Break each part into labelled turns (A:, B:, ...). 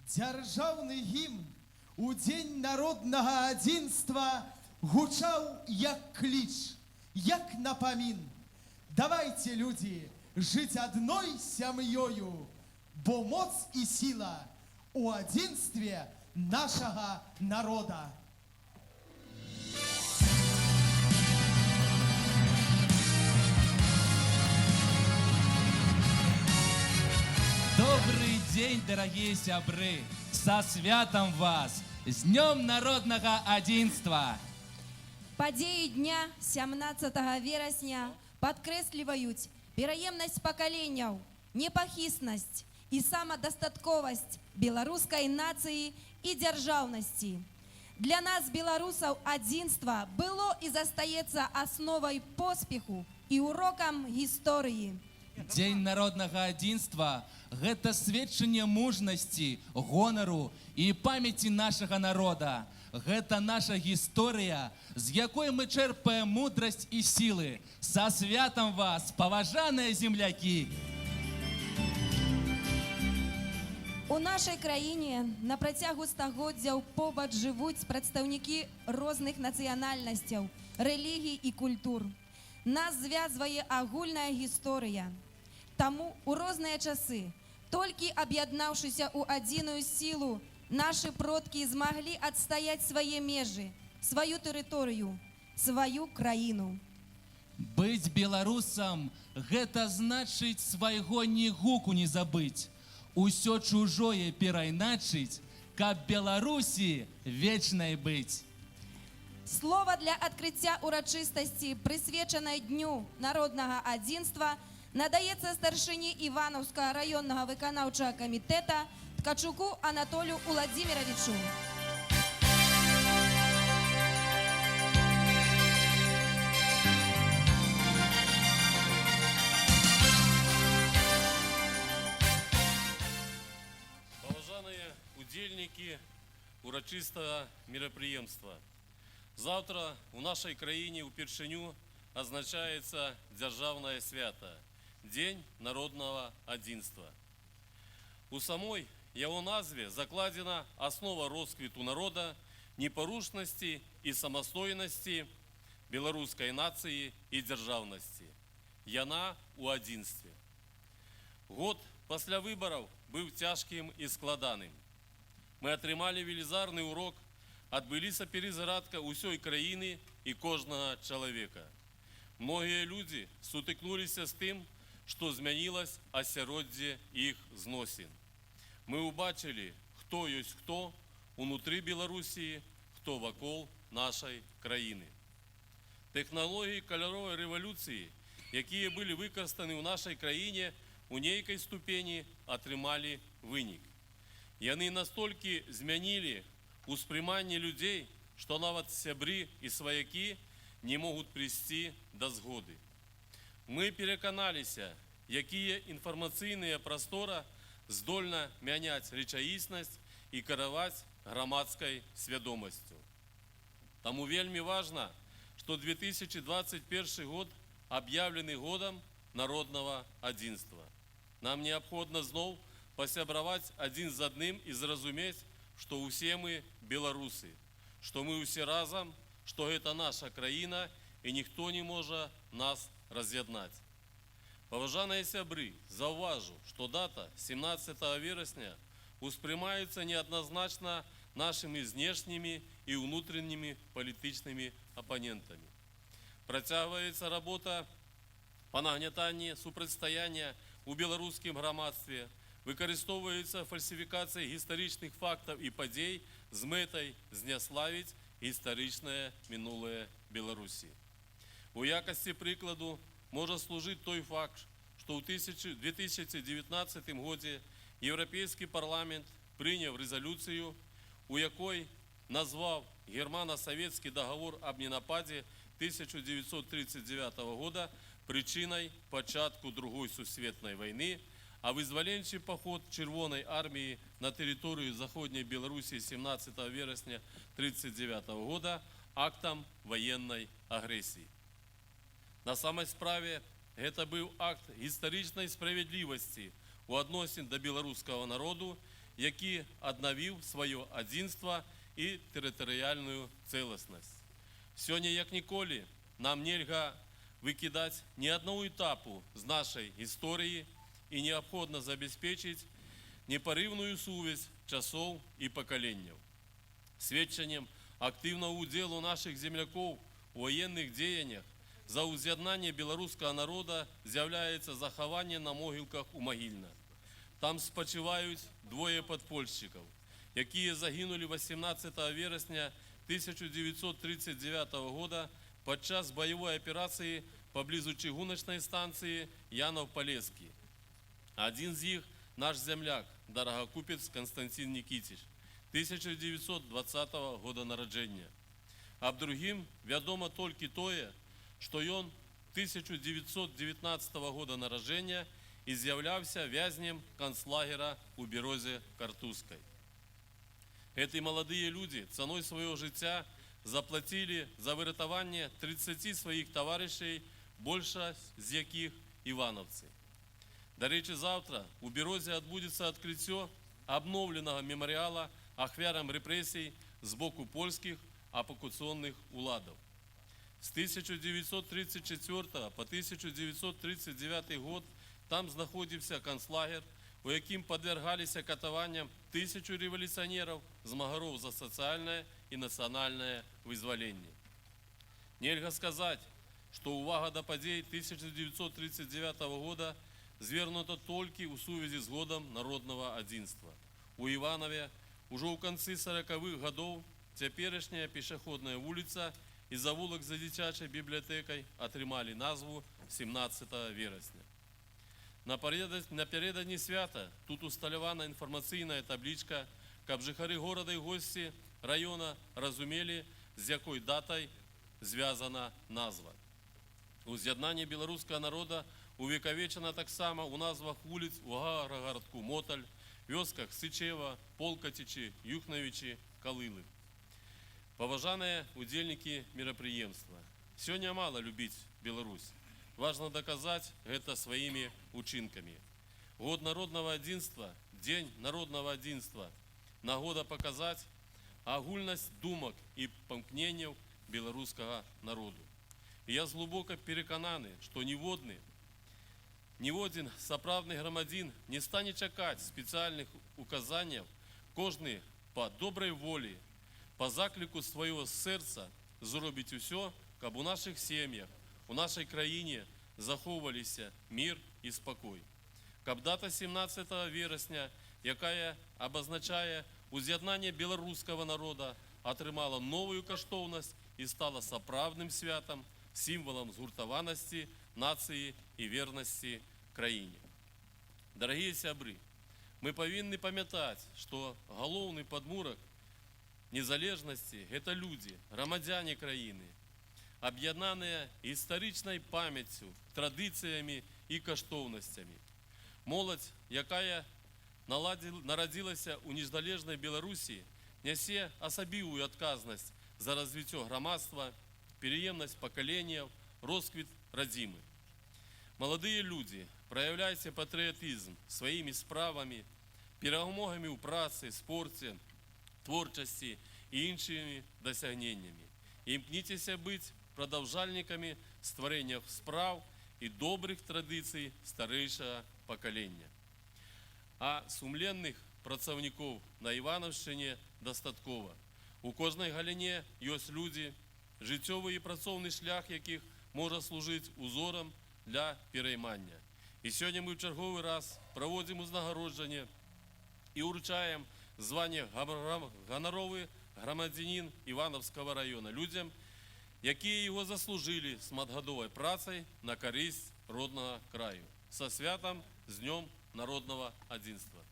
A: Дзяржаўны гімн у дзень народнага адзінства гучаў як кліч, як напамін. Давайте, людзі, жыць адной сям'ёю, бо моц і сіла у адзінстве нашага народа.
B: Добрый день, дорогие сябры! Со святом вас! З Днем народнага адзінства!
C: Падзеі дня 17 верасня падкрэсліваюць пераемнасць пакаленняў, непахіснасць і самадастатковасць беларускай нацыі і дзяржаўнасці. Для нас, беларусаў, адзінства было і застаецца асновай поспеху і урокам гісторыі.
B: Дзень народнага адзінства – гэта сведчанне мужнасці, гонару і памяці нашага народа. Гэта наша гісторыя, з якой мы чэрпаем мудрасць і сілы. Са святам вас, паважаныя землякі!
C: У нашай краіне на працягу стагоддзяў побач жывуць прадстаўнікі розных нацыянальнасцяў, рэлігій і культур. Нас звязвае агульная гісторыя. Таму у розныя часы, толькі аб'яднаўшыся ў адзіную сілу, нашы продкі змаглі адстаяць свае межы, сваю тэрыторыю, сваю краіну.
B: Быць беларусам – гэта значыць свайго ні гуку не забыць, усё чужое перайначыць, каб Беларусі вечнай быць.
C: Слова для адкрыцця урачыстасці, прысвечанай Дню народнага адзінства, надаецца старшыні Іванаўскага раённага выканаўчага камітэта Ткачуку Анатолію Уладзіміравічу.
D: Паважаныя удзельнікі урачыстага мерапрыемства. Завтра у нашай краіне ўпершыню азначаецца дзяржаўнае свята – Дзень народнага адзінства. У самой яго назве закладзена аснова росквіту народа, непарушнасці і самастойнасці беларускай нацыі і дзяржаўнасці. Яна у адзінстве. Год пасля выбараў быў цяжкім і складаным. Мы атрымалі велізарны урок, адбыліся перазградка ўсёй краіны і кожнага чалавека. Многія людзі сутыкнуліся з тым, што змянілась асяроддзе іх зносін. Мы ўбачылі, хто ёсць хто унутры Беларусі, хто вакол нашай краіны. Тэхналогіі каляровай рэвалюцыі, якія былі выкарыстаны ў нашай краіне, у нейкай ступені атрымалі вынік. Яны настолькі змянілі успрыманне людзей, што нават сябры і сваякі не могуць прыйсці да згоды. Мы пераканаліся, якія інфармацыйныя прастора здольна мяняць рэчаіснасць і кіраваць грамадскай свядомасцю. Таму вельмі важна, што 2021 год аб'яўлены годам народнага адзінства. Нам неабходна зноў пасябраваць адзін з адным і зразумець, што ўсе мы беларусы, што мы ўсе разам, што гэта наша краіна і ніхто не можа нас раз'яднаць. Паважаныя сябры, заўважу, што дата 17 верасня успрымаецца неадназначна нашымі знешнімі і ўнутранымі палітычнымі апанентамі. Працягваецца работа па нагнятанні супрацьстаяння ў беларускім грамадстве, выкарыстоўваецца фальсіфікацыя гістарычных фактаў і падзей з мэтай зняславіць гістарычнае мінулае Беларусі. У якасці прыкладу можа служыць той факт, што ў 2019 годзе Еўрапейскі парламент прыняў рэзалюцыю, у якой назваў германо-савецкі дагавор аб ненападзе 1939 года прычынай пачатку Другой сусветнай вайны, а вызваленчы паход Чырвонай арміі на тэрыторыю заходняй Беларусі 17 верасня 1939 года актам ваеннай агрэсіі. На самай справе, гэта быў акт гістарычнай справядлівасці у адносін да беларускага народу які аднавіў сваё адзінства і тэрытарыяльную цэласнасць. Сёння, як ніколі, нам нельга выкідаць ні аднаго этапу з нашай гісторыі і неабходна забяспечыць непарыўную сувязь часоў і пакаленняў. Сведчаннем актыўнага ўдзелу нашых землякоў у военных дзеяннях за ўз'яднанне беларускага народа з'яўляецца захаванне на могілках у Магільна. Там спачываюць двое падпольшчыкаў, якія загінулі 18 верасня 1939 года падчас баявой аперацыі паблізу чыгуначнай станцыі Янаў-Палескі. Адзін з іх наш земляк, дарагакупец Константин Никитич, 1920 года нараджэння. Аб другім вядома толькі тое, што ён 1919 года нараджэння і з'яўляўся вязнем канцлагера ў Берозе Картузскай. Гэтыя маладыя людзі цаной свайго жыцця заплацілі за выратаванне 30 сваіх таварышаў, большасць з якіх іванаўцы. Дарэчы, заўтра у Берозе адбудзецца адкрыццё абноўленага мемарыяла ахвярам рэпрэсій з боку польскіх акупацыйных уладаў. З 1934 по 1939 год там знаходзіўся канцлагер, у якім падвяргаліся катаванням 1000 рэвалюцыянераў, змагароў за сацыяльнае і нацыянальнае вызваленне. Нельга сказаць, што ўвага да падзей 1939 года звернута толькі ў сувязі з годам народнага адзінства. У Іванаве ўжо ў канцы 40-х гадоў цяперашняя пешаходная вуліца і завулак за дзіцячай бібліятэкай атрымалі назву 17 верасня. Напярэдадні свята тут усталявана інфармацыйная таблічка, каб жыхары горада і госці раёна разумелі, з якой датай звязана назва. Уз'яднанне беларускага народа увекавечана таксама ў назвах вуліц у гарадку Моталь, вёсках Сычева, Полкацічы, Юхнавічы, Калылы. Паважаныя удзельнікі мерапрыемства, сёння мала любіць Беларусь. Важна даказаць гэта сваімі учынкамі. Год народнага адзінства, дзень народнага адзінства, нагода паказаць агульнасць думак і памкненняў беларускага народу. І я глыбока перакананы, што ніводзін сапраўдны грамадзін не стане чакаць спецыяльных указанняў, кожны па добрай волі, па закліку свайго сэрца зробіць усё, каб у нашых сем'ях, у нашай краіне захоўваліся мір і спакой. Каб дата 17 верасня, якая абазначае уз'яднанне беларускага народа, атрымала новую каштоўнасць і стала сапраўдным святам, сімвалам згуртаванасці, нацыі і вернасці краіне. Дарагія сябры, мы павінны памятаць, што галоўны падмурак незалежнасці – гэта людзі, грамадзяне краіны, аб'яднаныя гістарычнай памяццю, традыцыямі і каштоўнасцямі. Моладзь, якая нарадзілася ў незалежнай Беларусі, нясе асабівую адказнасць за развіццё грамадства, пераемнасць пакаленняў, росквіт радзімы. Маладыя людзі, праяўляйце патрыятызм сваімі справамі, перамогамі ў працы, спорце, творчасці і іншымі дасягненнямі. Імкніцеся быць прадаўжальнікамі стварэння спраў і добрых традыцый старэйшага пакалення. А сумленных працаўнікоў на Іванаўшчыне дастаткова. У кожнай галіне ёсць людзі, жыццёвы і працоўны шлях якіх можа служыць узорам для пераймання. І сёння мы ў чарговы раз праводзім узнагароджанне і ўручаем званне ганаровы грамадзянін Іванаўскага раёна людзям, якія яго заслужылі шматгадовай працай на карысць роднага краю. Са святам, з днём народнага адзінства.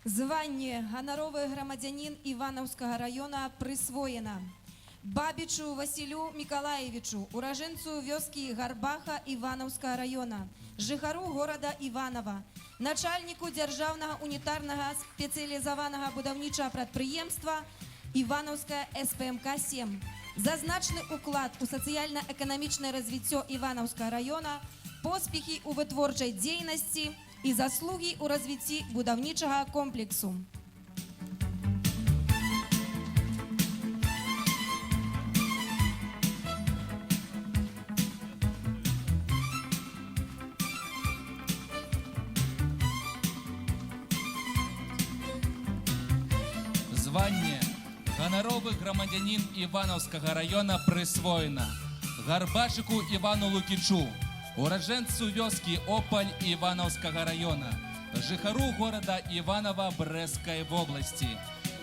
C: Званне ганаровы грамадзянін Іванаўскага раёна прысвоена Бабічу Васілю Мікалаевічу, уражэнцу вёскі Гарбаха Іванаўскага раёна, жыхару горада Іванава, начальніку дзяржаўнага унітарнага спецыялізаванага будаўнічага прадпрыемства Іванаўская СПМК-7. За значны уклад у сацыяльна-эканамічнае развіццё Іванаўскага раёна поспехі ў вытворчай дзейнасці і заслугі ў развіцці будаўнічага комплексу.
B: Званне ганаровы грамадзянін Іванаўскага района прысвоена Гарбачыку Івану Лукічу, ураджэнцу вёскі Опаль Іванаўскага района, жыхару горада Іванова Брэсцкай вобласці,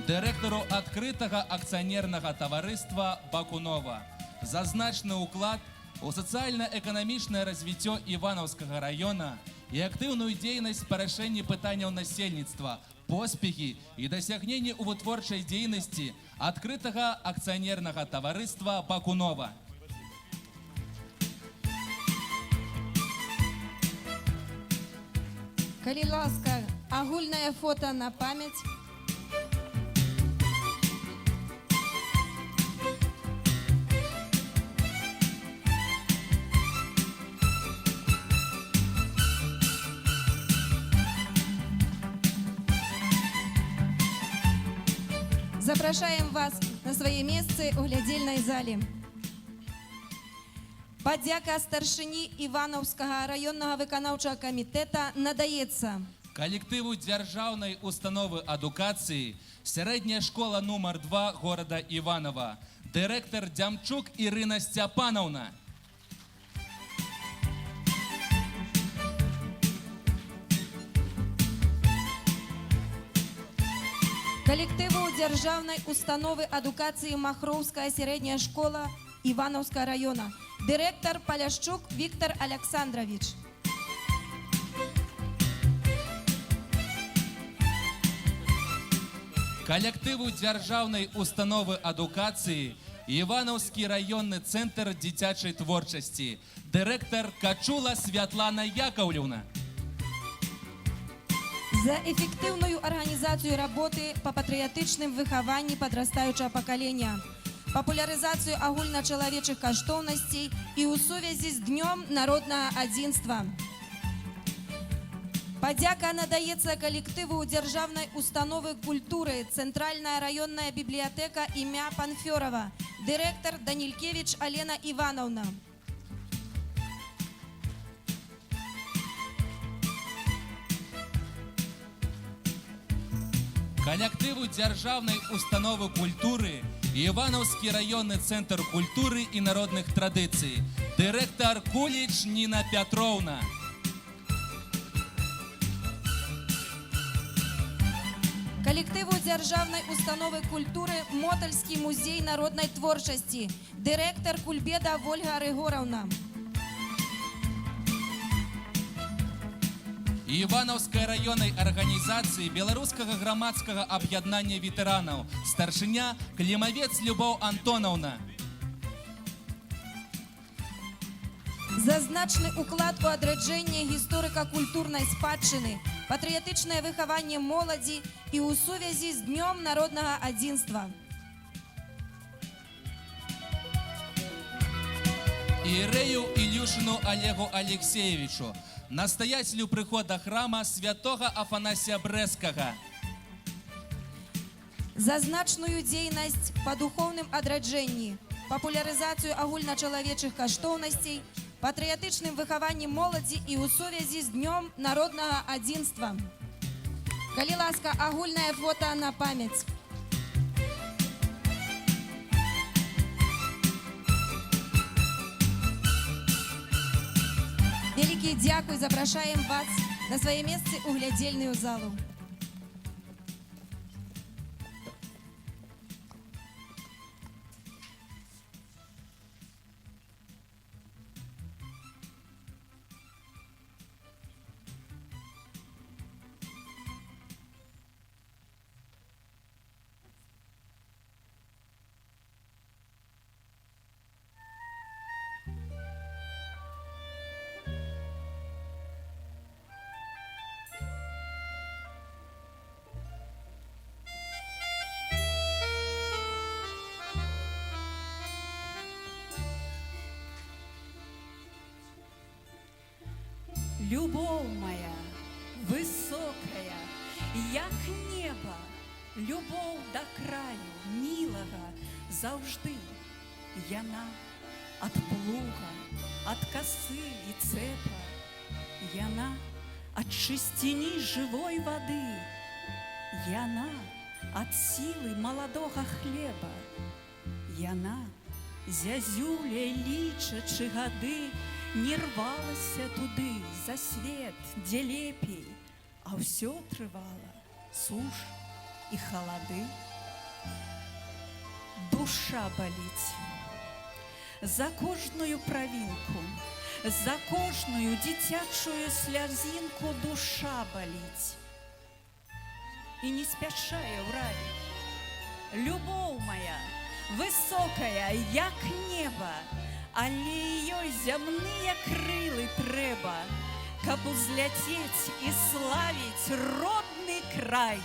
B: дырэктару адкрытага акцыянернага таварыства Бакунова за значны ўклад у сацыяльна-эканамічнае развіццё Іванаўскага района і актыўную дзейнасць па рашэнні пытанняў насельніцтва, поспехі і дасягненні ў вытворчай дзейнасці адкрытага акцыянернага таварыства Бакунова.
C: Калі ласка, агульнае фота на памяць. Запрашаем вас на свае месцы ў глядзельнай зале. Падзяка старшыні Іванаўскага раённага выканаўчага камітэта надаецца
B: Калектыву дзяржаўнай установы адукацыі сярэдняя школа нумар 2 горада Іванова, дырэктар Дзямчук Ірына Сцяпанаўна.
C: калектыву дзяржаўнай установы адукацыі Махроўская сярэдняя школа Іванаўскага района, дырэктар Паляшчук Віктор Александрович.
B: Калектыву дзяржаўнай установы адукацыі Іванаўскі раённы цэнтр дзіцячай творчасці, дырэктар Качула Святлана Яковлевна.
C: За эфектыўную арганізацыю работы па патрыятычным выхаванні падрастаючага пакалення, папулярызацыю агульначалавечых каштоўнасцей і ў сувязі з Днём народнага адзінства. Падзяка надаецца калектыву дзяржаўнай установы культуры Цэнтральная раённая бібліятэка імя Панфёрова, дырэктар Данількевіч Алена Івановна.
B: Калектыву дзяржаўнай установы культуры Іванаўскі раённы цэнтр культуры і народных традыцый, дырэктар Куліч Ніна Пятроўна.
C: Калектыву дзяржаўнай установы культуры Мотальскі музей народнай творчасці, дырэктар Кульбеда Вольга Рыгораўна.
B: Іванаўскай раённай арганізацыі Беларускага грамадскага аб'яднання ветэранаў, старшыня Клімавец Любоў Антонаўна.
C: За значны ўклад у адраджэнне гісторыка-культурнай спадчыны, патрыятычнае выхаванне моладзі і ў сувязі з Днём народнага адзінства.
B: Ірэю Ілюшыну Олегу Алексеевичу, настоятелю прыхода храма святога Афанасія Брэсцкага.
C: За значную дзейнасць па духоўным адраджэнні, папулярызацыю агульначалавечых каштоўнасцей, патрыятычным выхаваннем моладзі і ў сувязі з Днём народнага адзінства. Калі ласка, агульнае фота на памяць. Вялікі дзякуй, запрашаем вас на свае месцы ў глядзельную залу.
E: любоў моя, высокая, як неба, любоў да краю мілага заўжды. Яна ад плуга, ад касы і цэпа, яна ад чысціні жывой вады, яна ад сілы маладога хлеба, яна зязюляй лічачы гады не рвалася туды за свет, дзе лепей, а ўсё трывала суш і халады. Душа баліць за кожную правінку, за кожную дзіцячую слязінку душа баліць і не спяшае ў рай. Любоў моя, высокая, як неба, але ёй зямныя крылы трэба, каб узляцець і славіць родны край.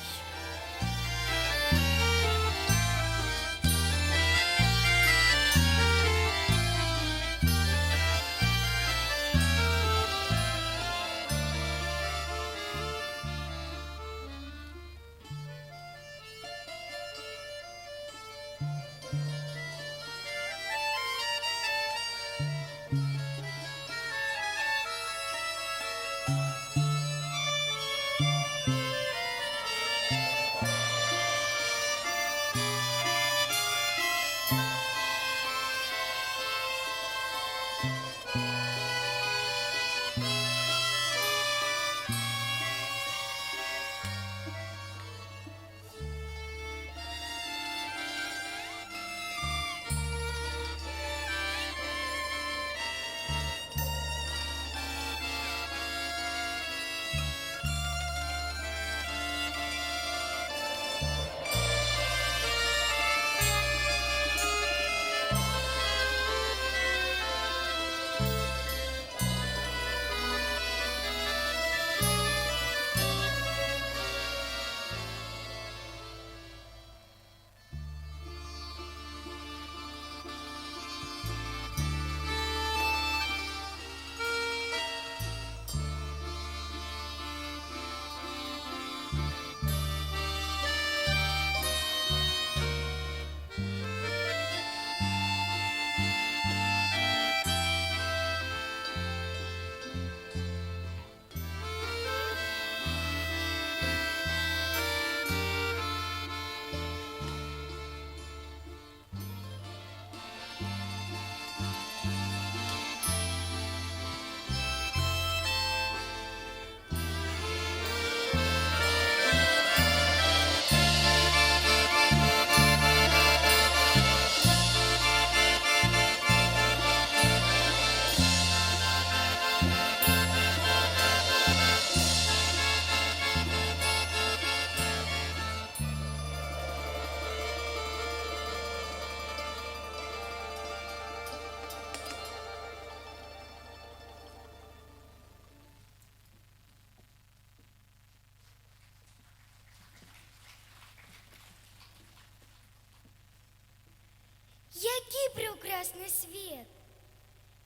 F: Який прекрасний світ!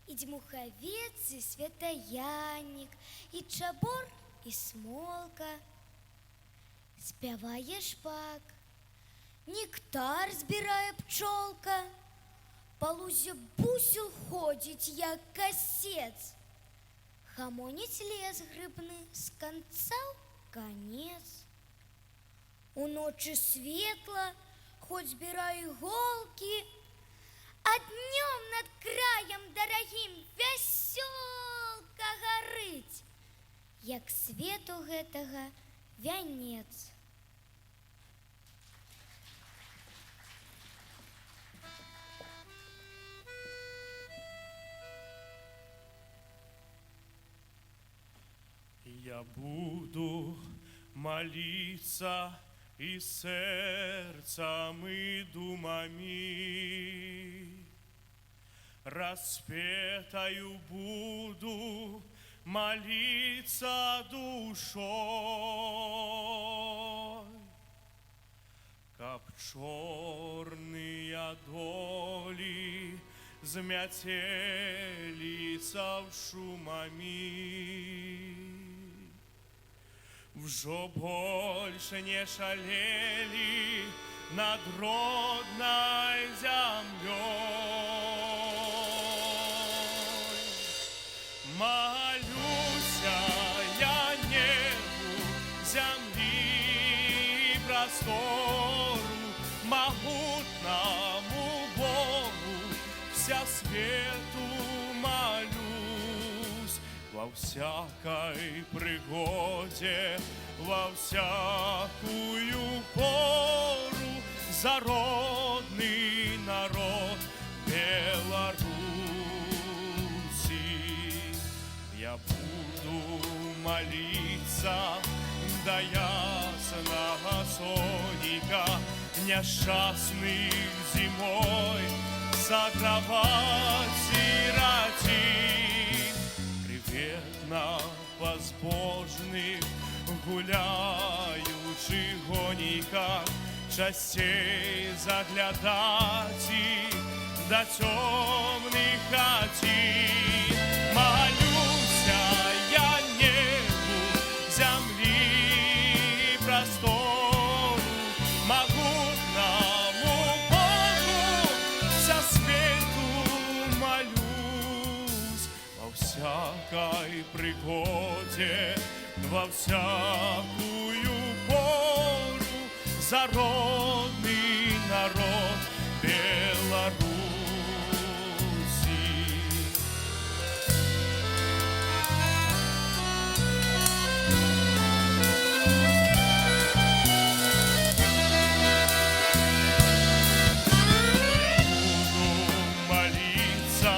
F: І дмуховець, і святоянник, і чабор, і смолка. Спяває шпак, нектар збирає пчолка. По лузі бусел ходить, як косець. Хамонить лес грибны з конца в конец. У ночи светло, хоть збирай иголки, а днем над краем дорогим вясёлка горыть, як свету гэтага вянец.
G: Я буду молиться и сердцем, и думами, распетою буду молиться душой, каб черные доли змятеліся в шумами. Вже больше не шалели над родной землей. Молюся я небу, земли простору, могутному Богу, вся свету молюсь. Во всякой пригоде, во всякую пору за родный народ Беларуси. Я буду молиться до ясного соника, несчастных зимой согревать сиротин. Привет на возбожных гуляющих гониках, частей заглядать и до темных хатин. Молюся я небу, земли простору, могутному Богу, вся свету молюсь. Во всякой пригоде, во всякую пору за родный народ Беларуси. Буду молиться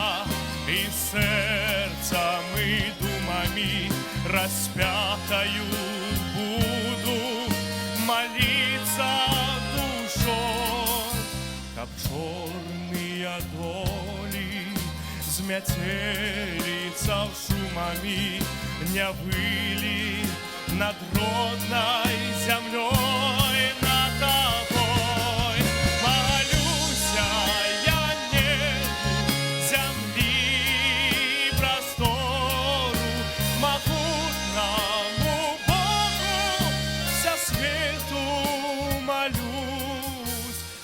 G: и сердцем, и думами распятою буду молиться душой, как черные доли змятелица в шумами, не выли над родной землей, над тобой. Молюся я небу, земли простору, могутному Богу, вся свету молюсь.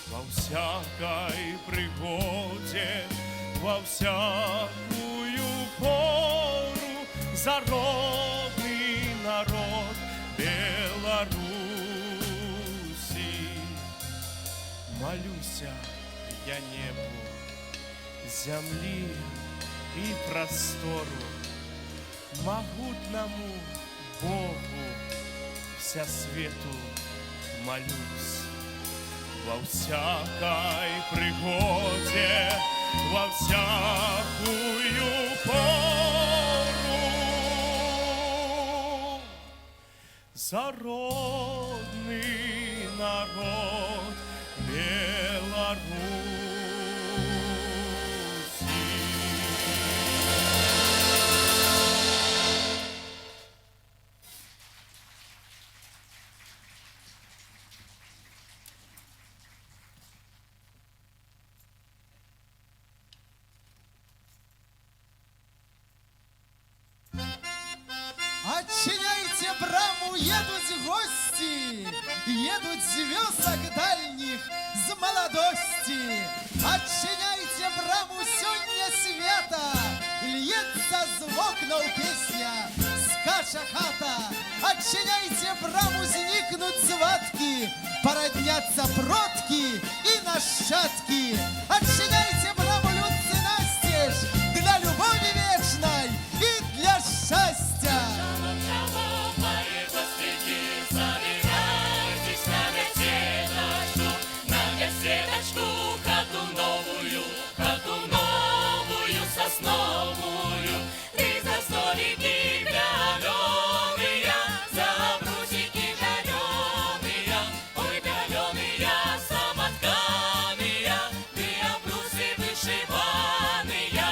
G: Во всякой пригоде, во всякую пору за родный народ Беларуси. Молюся я небу, земли и простору, могутному Богу, вся свету молюсь. Во всякой пригоде, во всякую пору за родный народ Беларуси.
A: Отчиняйте браму, едут гости, едут з вёсок дальних, з молодости. Отчиняйте браму, сёння свята, льется з вокнаў песня, скача хата. Отчиняйте браму, зникнут звадки, породнятся продки и нащадки. Отчиняйте браму, людцы, настежь, для любови вечной и для счастья.
H: Сосновую, ты за столики галеные, за брусики жареные, ой, галеные, самотканые, ты обрусы вышиваные.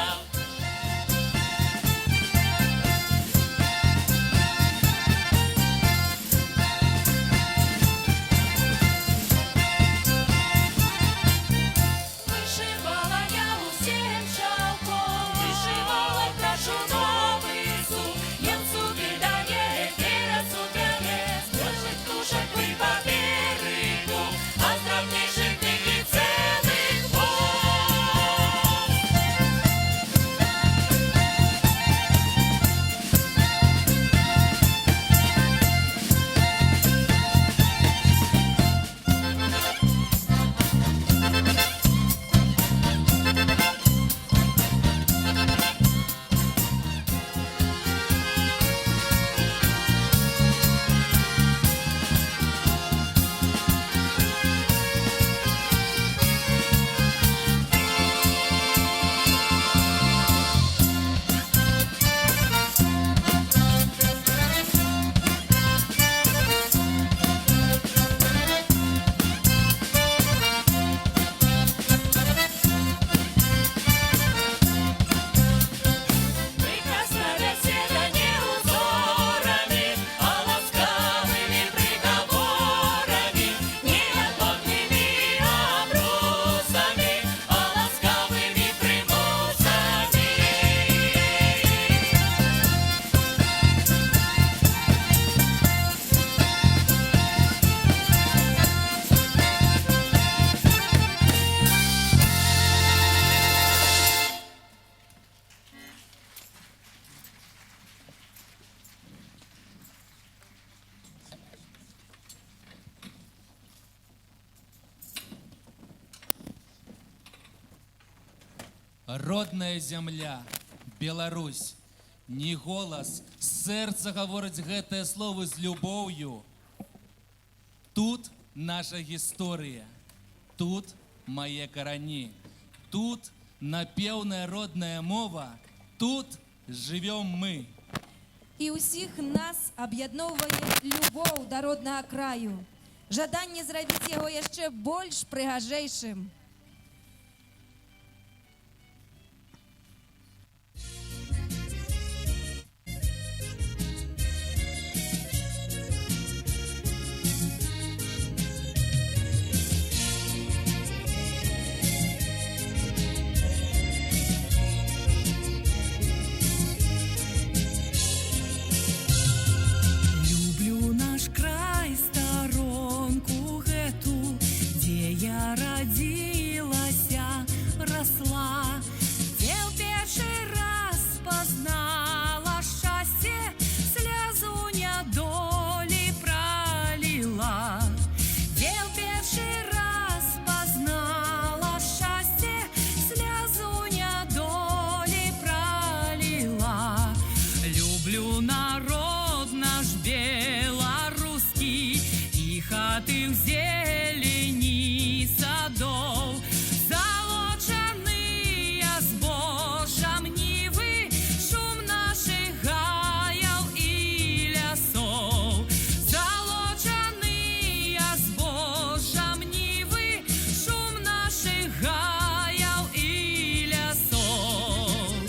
B: родная земля, Беларусь. Не голас, сэрца гаворыць гэтыя словы з любоўю. Тут наша гісторыя, тут мае карані, тут напеўная родная мова, тут жывём мы.
C: І ўсіх нас аб'ядноўвае любоў да роднага краю, жаданне зрабіць яго яшчэ больш прыгажэйшым.
E: Люблю наш край, сторонку гэту, дзе я радзілася, расла, дзе ў першы раз пазнала шчасце, слязу нядолі праліла. Дзе ў першы раз пазнала шчасце, слязу нядолі праліла. Люблю народ наш беларускі і хаты ў зелені садоў, залочаныя збожжам нівы, шум нашых гаяў і лясоў. Залочаныя збожжам нівы, шум нашых гаяў і лясоў.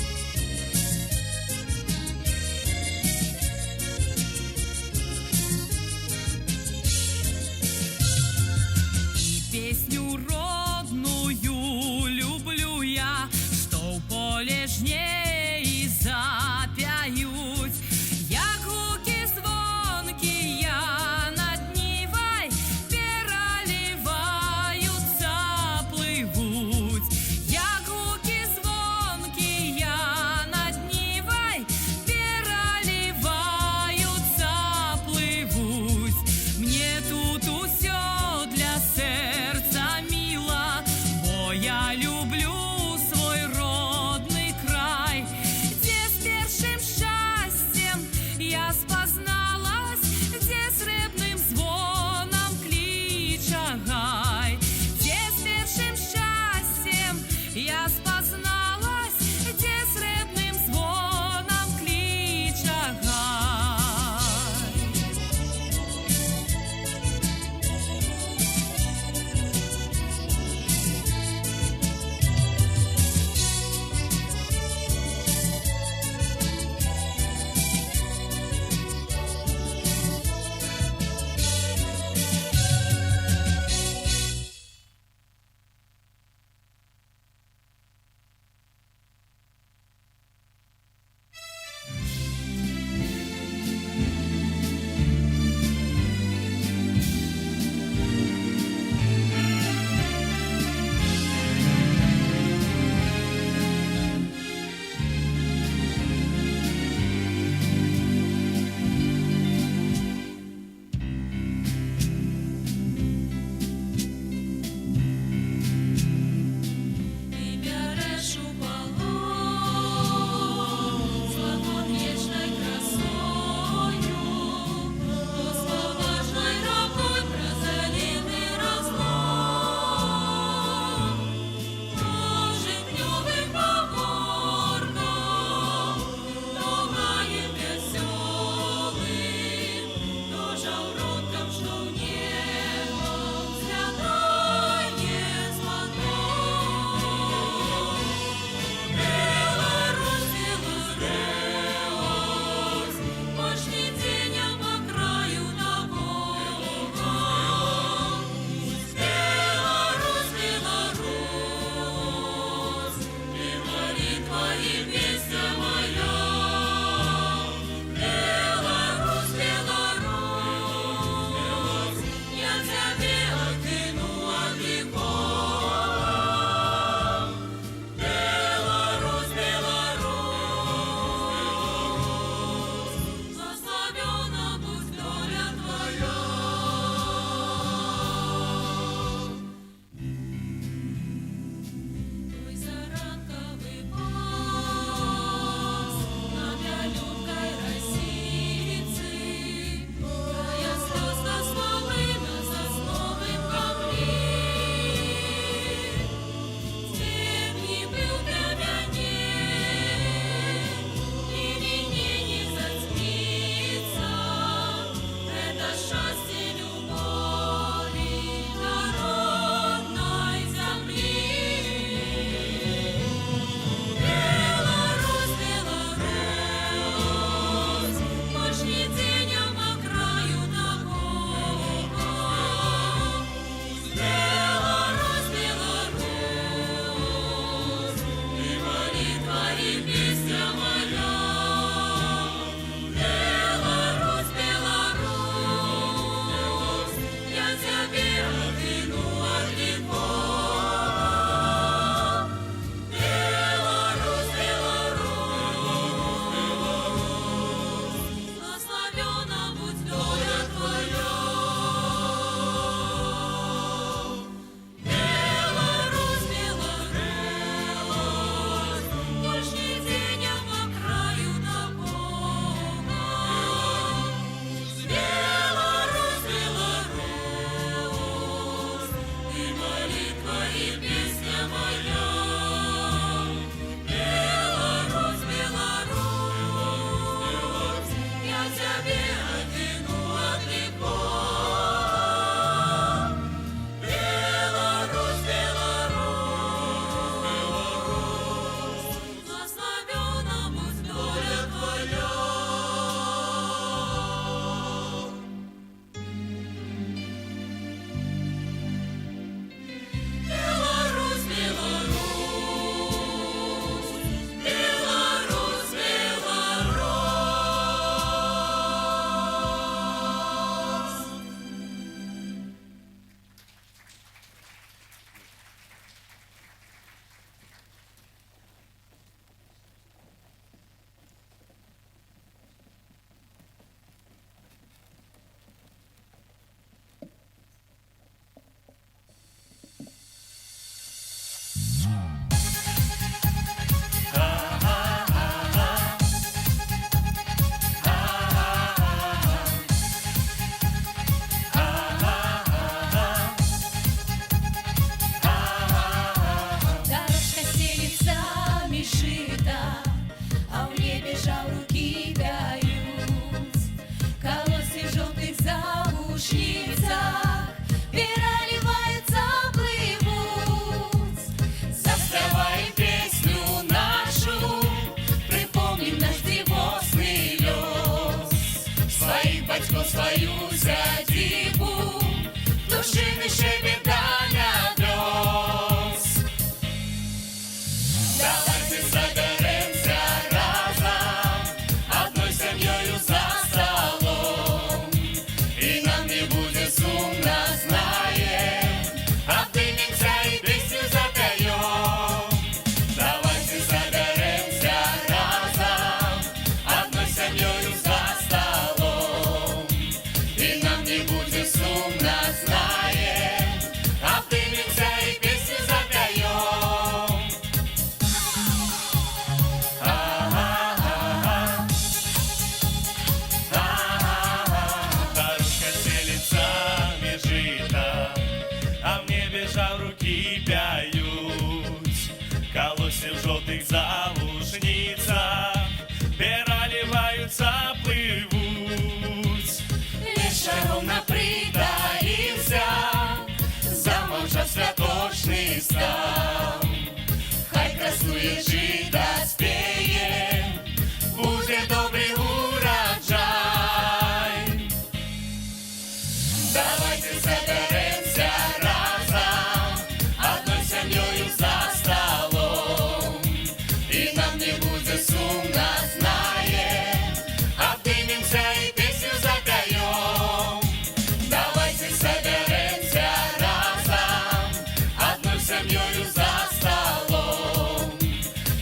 H: про свою сядибу, дружины щебетания грез. Давайте соберемся разом, одной семьей за столом, и нам не будет сумно, знаем, обнимемся и песню запоем. Давайте соберемся разом, одной семьей за столом, и нам не будет сумно, знаем, обнимемся и песню запоем.
G: Дорожка стелится межита, а в небе жаворуки пяют. Колосья в желтых залушницах переливаются, плывут.
H: Лишь ровно притаился, замолчав святочный стан. Хай красует жито спеет, будет добрый урожай. Давайте соберемся разом, одной семьей за столом, и нам не будет сумно, знаем, обнимемся и песню запоем. Давайте соберемся разом, одной семьей за столом,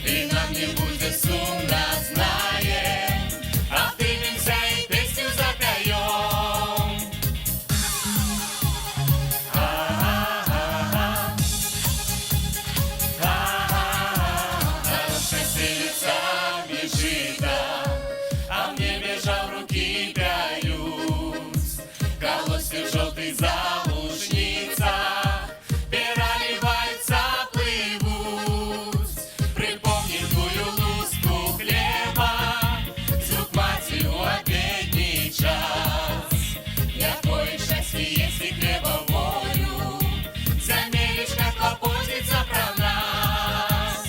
H: и нам не будет сумно, знаем, обнимемся и песню запоем. Дорожка стелится межита, а в небе жаворуки пяют. Колосья в желтых залушницах переливаются, плывут. Припомни тую луску хлеба, звук матью обедний час. Якое счастье, если хлеба волю заменишь, как хлопотится про нас.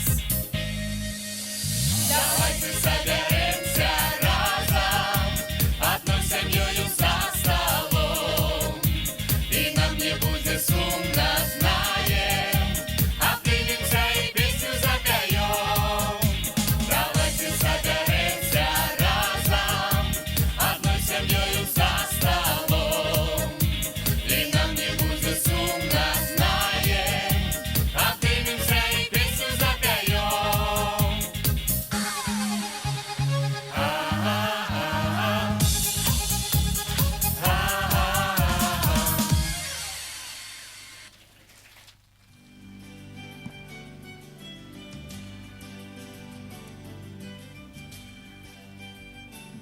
H: Давайте соберемся разом, одной семьей за столом, и нам не будет сумно, знаем, обнимемся и песню запоем. Давайте соберемся разом, одной семьей за столом, и нам не будет сумно, знаем, обнимемся и песню запоем.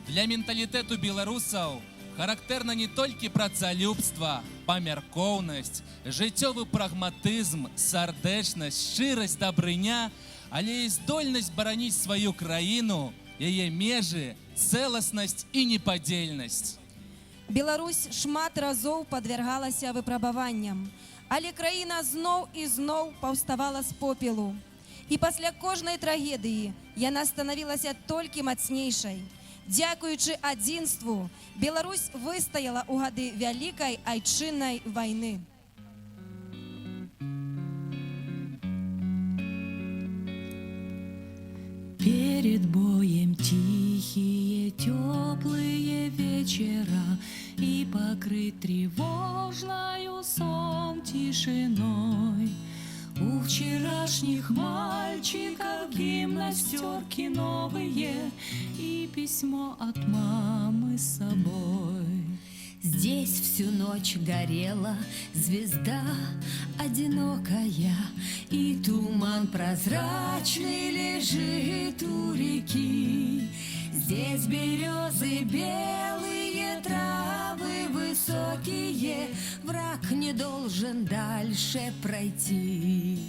B: Для менталітэту беларусаў характэрна не толькі працалюбства, памяркоўнасць, жыццёвы прагматызм, сардэчнасць, шчырасць, дабрыня, але і здольнасць бараніць сваю краіну, яе межы, цэласнасць і непадзельнасць.
C: Беларусь шмат разоў падвяргалася выпрабаванням, але краіна зноў і зноў паўставала з попелу. І пасля кожнай трагедыі яна станавілася толькі мацнейшай. Дзякуючы адзінству, Беларусь выстаяла ў гады вялікай айчыннай вайны.
E: Перед боем тихие, теплые вечера, и покрыт тревожною сон тишиной. У вчерашних мальчиков гимнастерки новые и письмо от мамы с собой.
I: Здесь всю ночь горела звезда одинокая, и туман прозрачный лежит у реки. Здесь березы белые, травы высокие, враг не должен дальше пройти.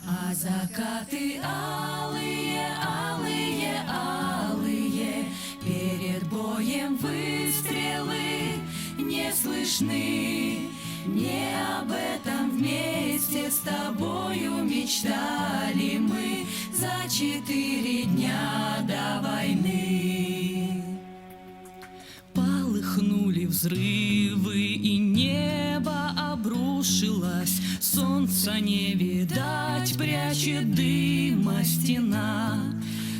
I: А закаты алые, алые, алые, перед боем выстрелы не слышны. Не об этом вместе с тобою мечтали мы за 4 дня до войны.
E: Полыхнули в взрывы и небо обрушилось, солнца не видать, прячет дыма стена.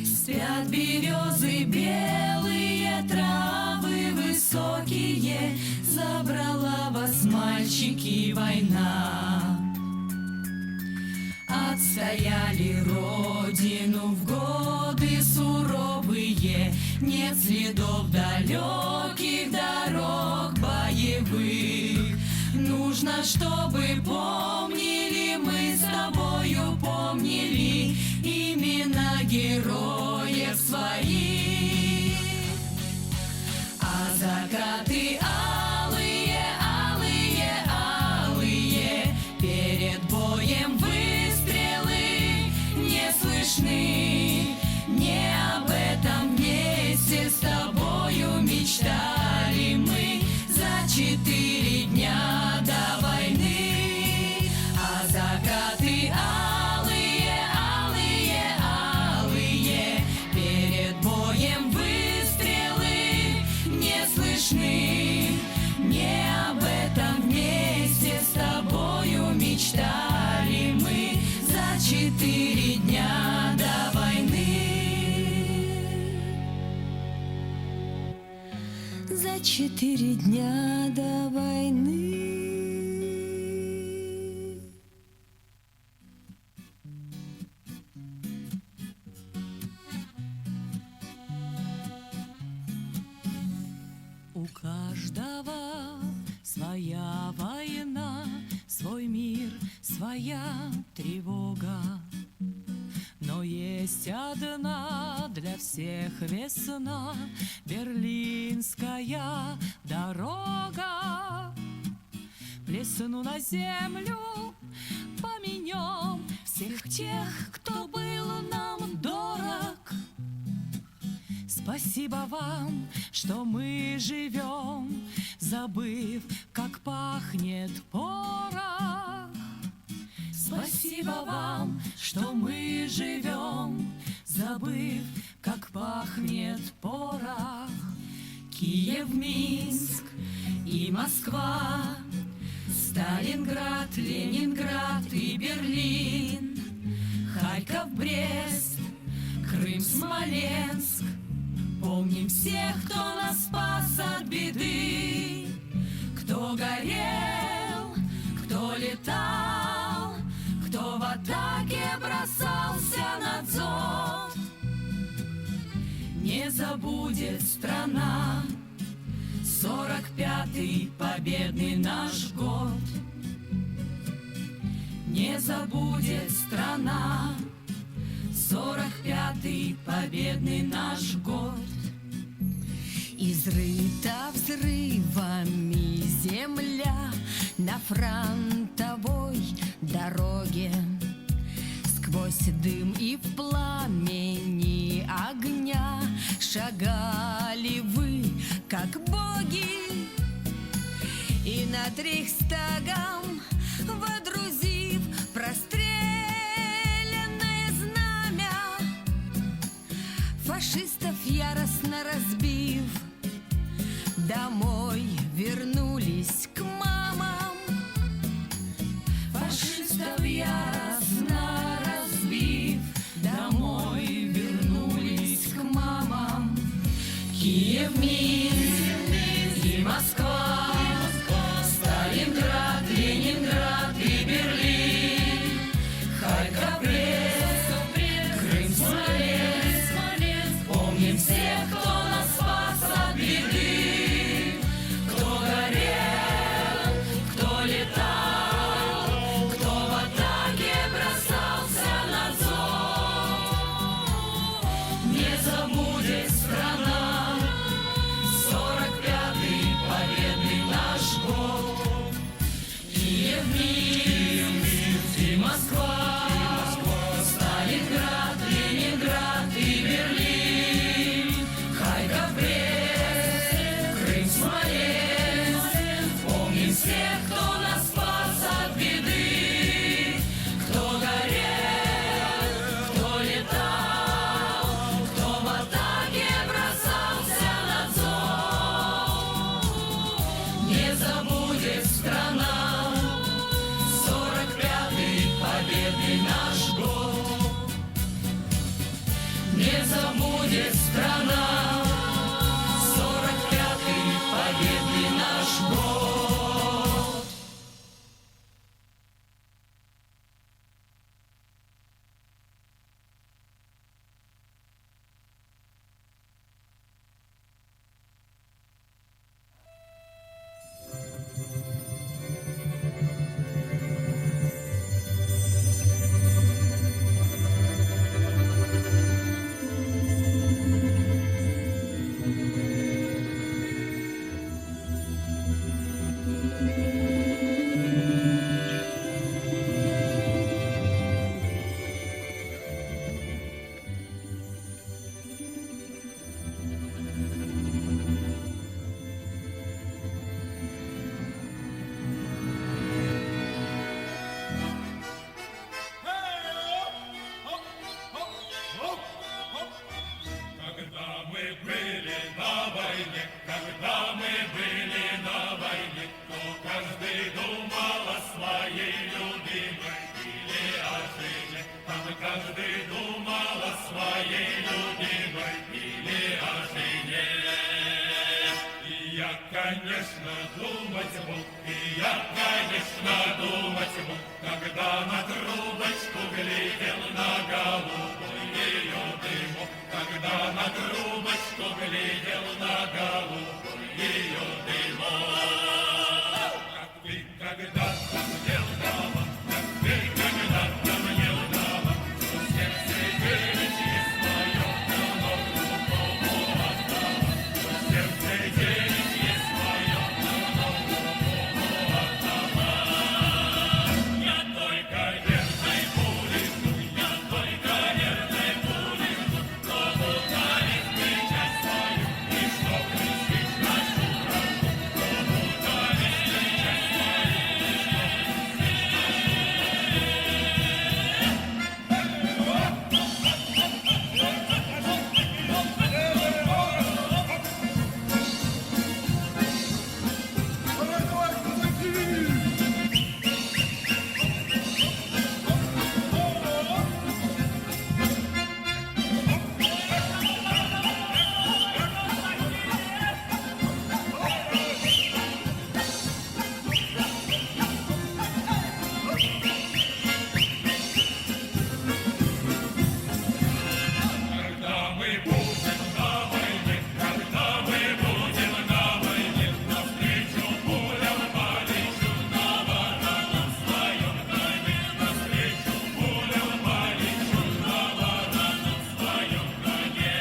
E: Спят березы, белые травы высокие, забрала вас, мальчики, война. Отстояли родину в годы суровые, нет следов далеких дорог боевых. Нужно, чтобы помнили, мы с тобою помнили имена героев своих. А закаты алые, алые, алые, перед боем выстрелы не слышны. Не об этом вместе с тобою мечтали мы за 4 дня до войны. А закаты алые, алые, алые, перед боем выстрелы не слышны. Не об этом вместе с тобою мечтали мы за 4 дня до войны. За 4 дня до войны. У каждого своя война, свой мир, своя тревога. Но есть одна для всех весна, берлинская дорога. Плесну на землю, поменем всех тех, кто был нам дорог. Спасибо вам, что мы живем, забыв, как пахнет порох. Спасибо вам, что мы живем, забыв, как пахнет порох. Киев, Минск и Москва, Сталинград, Ленинград и Берлин, Харьков, Брест, Крым, Смоленск. Помним всех, кто нас спас от беды, кто горел, кто летал, кто в атаке бросался на зов. Не забудет страна 45-й победный наш год. Не забудет страна 45-й победный наш год. Изрыта взрывами земля на фронтовой дороге. Сквозь дым и в пламени огня шагали вы, как боги, и над Рейхстагом водрузив простреленное знамя, фашистов яростно разбив, домой вернулись к мамам. Фашистов яростно разбив, домой вернулись к мамам. Киев, Минск и Москва, Сталинград, Ленинград и Берлин, Харьков, Брест, Крым, Смоленск. Помним всех, кто нас спас от беды, кто горел, забудет страна 45-й победный наш год. Не забудет страна 45-й победный наш год.
G: Когда мы были на войне, когда мы были на войне, то каждый думал о своей любимой или о жене. Там каждый думал о своей любимой или о жене. И я, конечно, думать мог, и я, конечно, думать мог, когда на трубочку глядел на голубой ее дымок, когда на трубочку глядел на голубой ее дымок. Как ты когда-то мне лгала, как ты когда-то мне лгала, что сердце девичье свое давно другому отдала, что сердце девичье свое давно другому отдала. Я только верной пулей жду, я только верной пулей жду, но ударит ты часть свою, и что крестишь нашу вражду, но ударит ты часть свою, и что крестишь Когда мы будем на войне, когда мы будем на войне, навстречу пулям полечу на вороном своем коне, навстречу пулям полечу на вороном своем коне.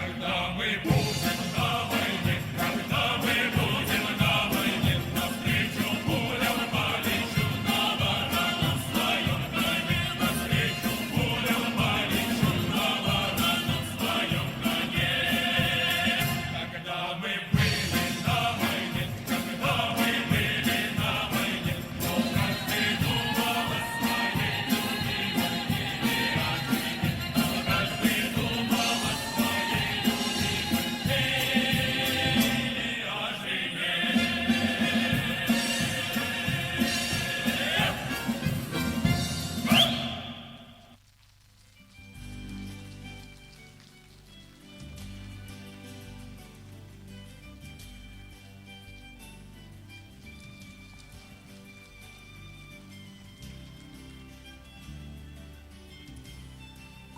G: Когда мы будем на войне, когда мы будем на войне, навстречу пулям полечу на вороном своем коне, навстречу пулям полечу на вороном своем коне. Когда мы были на войне, когда мы были на войне, то каждый думал о своей любимой или о жене, то каждый думал о своей любимой или о жене.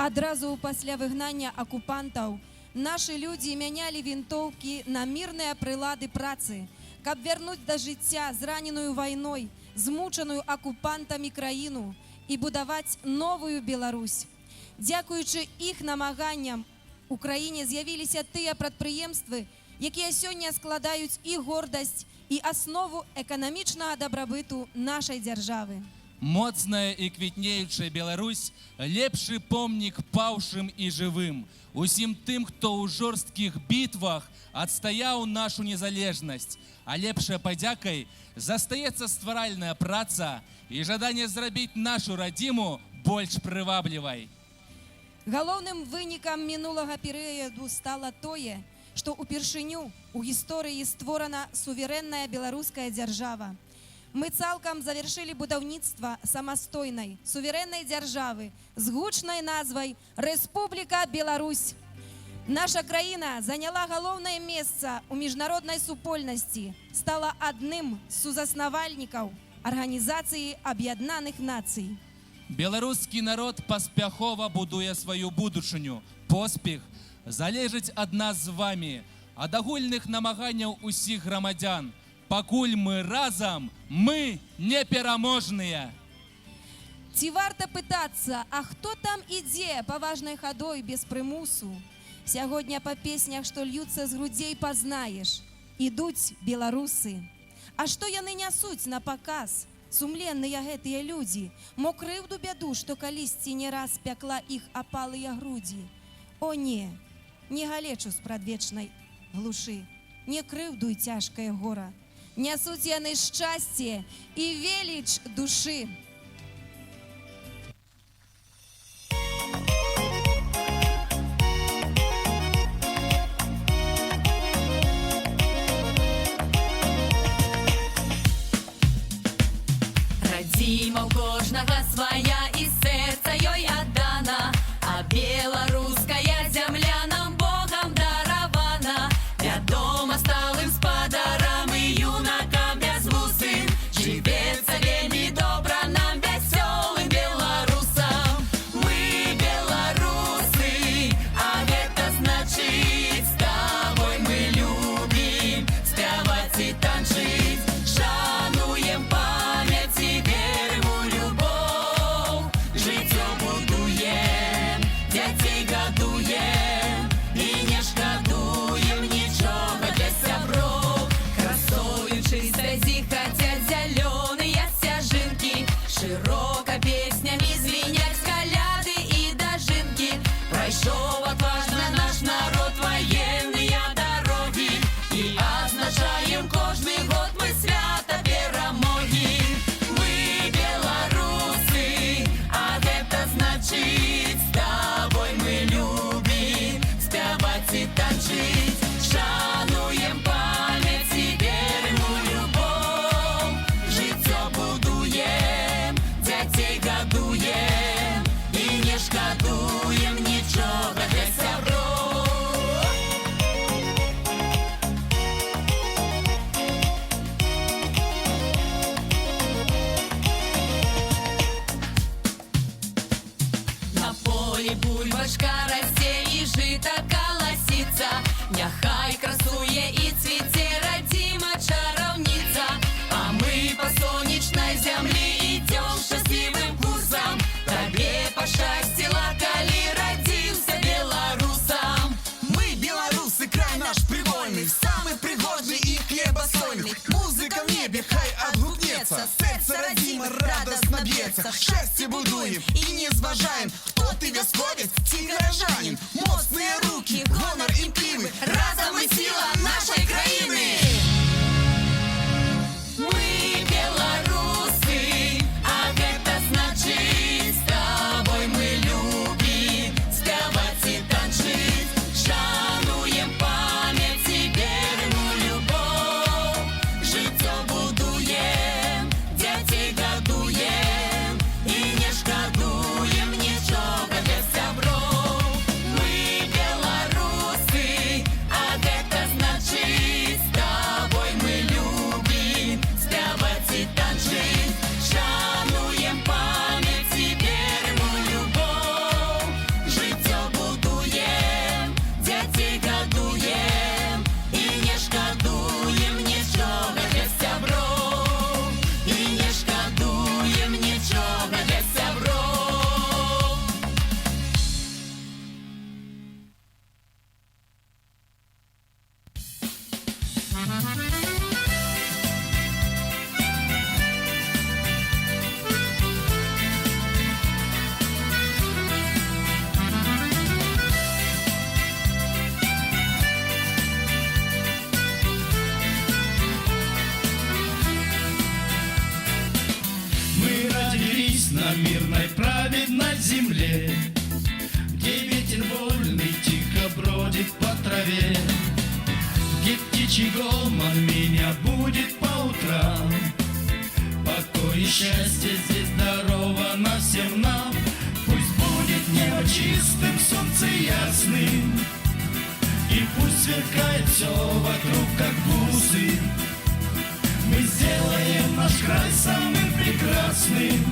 C: Адразу пасля выгнання акупантаў нашы людзі мянялі вінтоўкі на мірныя прылады працы, каб вярнуць да жыцця зраненую вайной, змучаную акупантамі краіну і будаваць новую Беларусь. Дзякуючы іх намаганням у краіне з'явіліся тыя прадпрыемствы, якія сёння складаюць і гордасць, і аснову эканамічнага дабрабыту нашай дзяржавы.
B: Моцная і квітнеючая Беларусь – лепшы помнік паўшым і жывым. Усім тым, хто ў жорсткіх бітвах адстаяў нашу незалежнасць. А лепшая падзякай застаецца стваральная праца і жаданне зрабіць нашу радзіму больш прываблівай.
C: Галоўным вынікам мінулага перыяду стала тое, што ўпершыню ў гісторыі створана суверэнная беларуская дзяржава. Мы цалкам завяршылі будаўніцтва самастойнай, суверэннай дзяржавы з гучнай назвай Рэспубліка Беларусь. Наша краіна заняла галоўнае месца ў міжнароднай супольнасці, стала адным з сузаснавальнікаў Арганізацыі Аб'яднаных Нацый.
B: Беларускі народ паспяхова будуе сваю будучыню. Поспех залежыць ад нас з вамі, ад агульных намаганняў усіх грамадзян. Пакуль мы разам, мы непераможныя.
C: Ці варта пытацца, а хто там ідзе паважнай хадой без прымусу? Сягоння па песнях, што льюцца з грудзей, пазнаеш. Ідуць беларусы. А што яны нясуць на паказ? Сумленныя гэтыя людзі, мо крыўду бяду, што калісьці не раз пякла іх апалыя грудзі. О не, не галечу з прадвечнай глушы, не крыўду і цяжкае гора. Нясуць яны шчасце і веліч душы.
I: Радзіма ў кожнага свая і сэрца ёй аддана, а беларуская зямля нам Богам даравана. Вядома, сталым спадарам і юнакам бязвусым жывецца вельмі добра нам, вясёлым беларусам. Мы беларусы, а гэта значыць, з табой мы любім спяваць і танчыць. Шануем памяць і верым у любоў, жыццё будуем, дзяцей гадуем і не шкадуем нічога для сяброў. Красою чыстай зіхацяць зялёныя сцяжынкі, шырока песнямі звіняць каляды і дажынкі. Прайшоў адважна наш народ ваенныя дарогі, і адзначаем кожны год мы свята перамогі. Мы беларусы, а гэта значыць, з табой мы любім спяваць і танчыць. Шануем памяць і верым у любоў, жыццё будуем, дзяцей гадуем і не шкадуем нічога для сяброў. На полі бульбашка расце і жыта каласіцца, няхай красуе і цвіце радзіма чараўніца. А мы па сонечнай зямлі ідём шчаслівым курсам. Табе пашчасціла, калі радзіўся беларусам.
A: Мы белорусы, край наш привольный, самый пригожный и хлебосольный. Музыка в небе хай отгукнется, сердце родимо радостно бьется. Счастье будуем и не зважаем, кто ты вясковец, ці гаражанин. Моцные руки, гонор імклівы, разом и сила нашей краины.
I: Мы беларусы, а гэта значыць, з табой мы любім спяваць і танчыць. Шануем памяць і верым у любоў, жыццё будуем, дзяцей гадуем і не шкадуем нічога для сяброў.
J: Мы родились на мирной праведной земле, где ветер вольный тихо бродит по траве, где птичий гомон меня будет по утрам. Покой и счастье здесь даровано всем нам. Пусть будет небо чистым, солнце ясным, и пусть сверкает все вокруг, как бусы. Мы сделаем наш край самым прекрасным.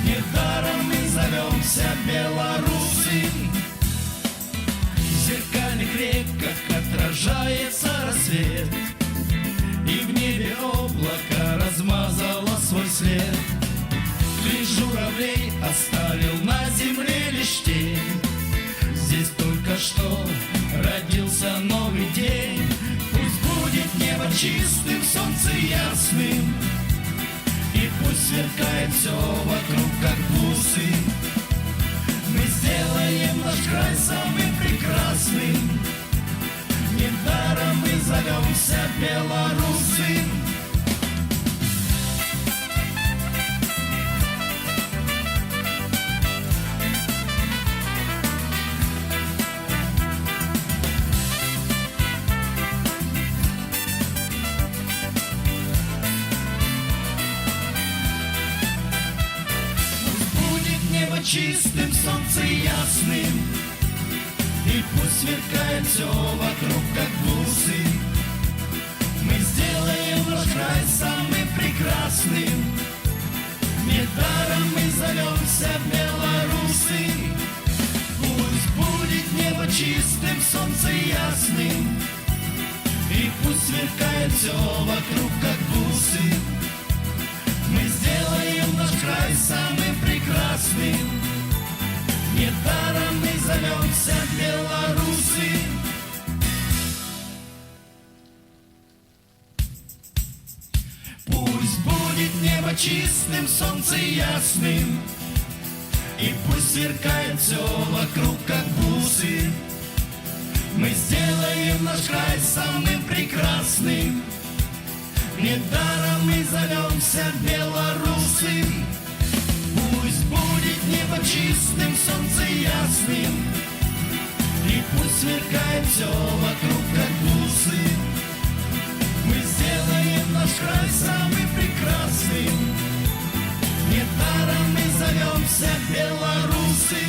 J: Недаром мы зовемся белорусы. В зеркальных реках отражается рассвет, и в небе облако размазало свой след. Клич журавлей оставил на земле лишь тень. Здесь только что родился новый день. Пусть будет небо чистым, солнце ясным, и пусть сверкает все вокруг, как бусы. Мы сделаем наш край самым прекрасным. Недаром мы зовемся белорусы. Чистым, солнце ясным, и пусть сверкает все вокруг, как бусы. Мы сделаем наш край самым прекрасным. Недаром мы зовемся белорусы. Пусть будет небо чистым, солнце ясным, и пусть сверкает все вокруг, как бусы. Мы сделаем наш край самым прекрасным. Недаром мы зовемся белорусы. Пусть будет небо чистым, солнце ясным, и пусть сверкает все вокруг, как бусы. Мы сделаем наш край самым прекрасным. Недаром мы зовемся белорусы. Пусть будет небо чистым, солнце ясным, и пусть сверкает все вокруг, как бусы. Мы сделаем наш край самым прекрасным. Недаром мы зовемся белорусы.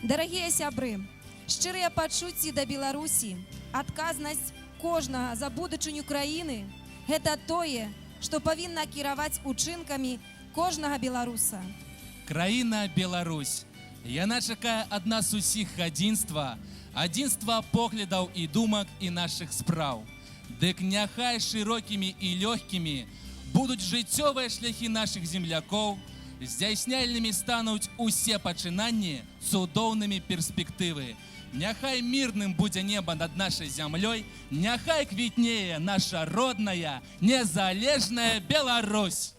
C: Дарагія сябры, шчырыя пачуцці да Беларусі, адказнасць кожнага за будучыню краіны – гэта тое, што павінна кіраваць учынкамі кожнага беларуса.
B: Краіна Беларусь, яна чакае ад нас усіх адзінства, адзінства поглядаў і думак і нашых спраў. Дык няхай шырокімі і лёгкімі будуць жыццёвыя шляхі нашых землякоў, здзяйсняльнымі стануць усе пачынанні, цудоўнымі перспектывы. Няхай мірным будзе неба над нашай зямлёй, няхай квітнее наша родная, незалежная Беларусь.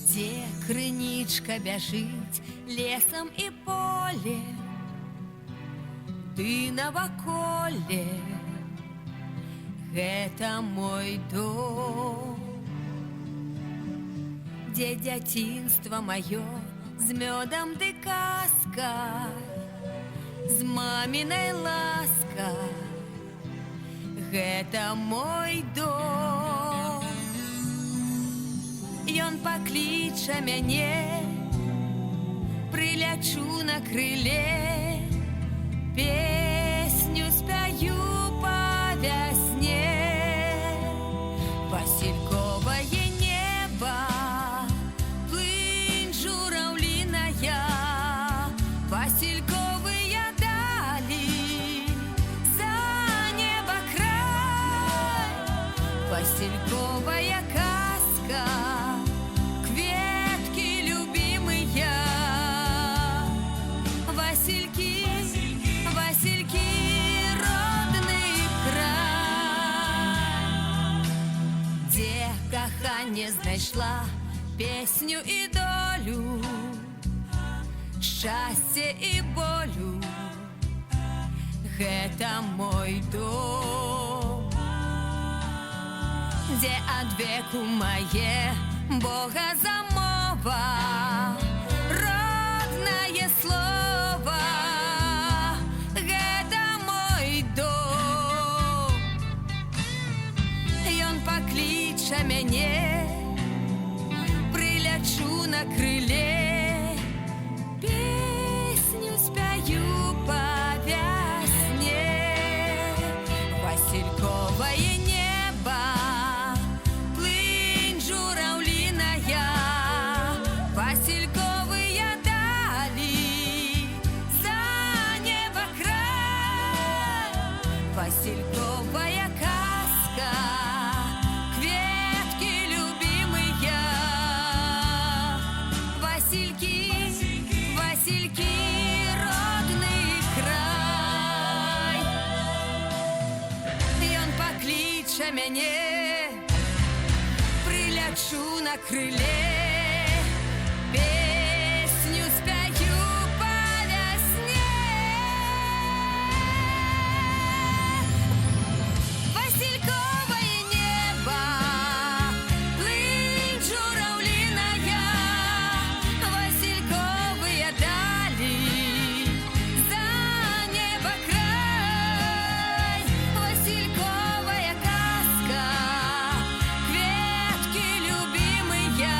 I: Дзе крынічка бяжыць лесам і поле, ты наваколе, гэта мой дом. Дзе дзяцінства маё з мёдам ды казкай, з мамінай ласкай, гэта мой дом. Ён пакліча мяне, прылячу на крыле, песню спяю па вясне. Васильковае неба, плыве знайшла песню і долю, щастя і болю. Гэта мой дом, дзе ад веку мае Бога замова, роднае слова. Гэта мой дом. Ён пакліча мяне, прылячу на крыле, песню спяю па вясне. Васильковае неба, плынь жураўліная, васильковыя далі, за неба край. Васильковая казка, кветкі любімыя, Василькі, Василькі, родны край. Ён пакліча мяне, прылячу на крыле, песню спяю па вясне. Васильковае неба, плынь жураўліная, васильковыя далі, за неба край. Васильковая казка, кветкі любімыя,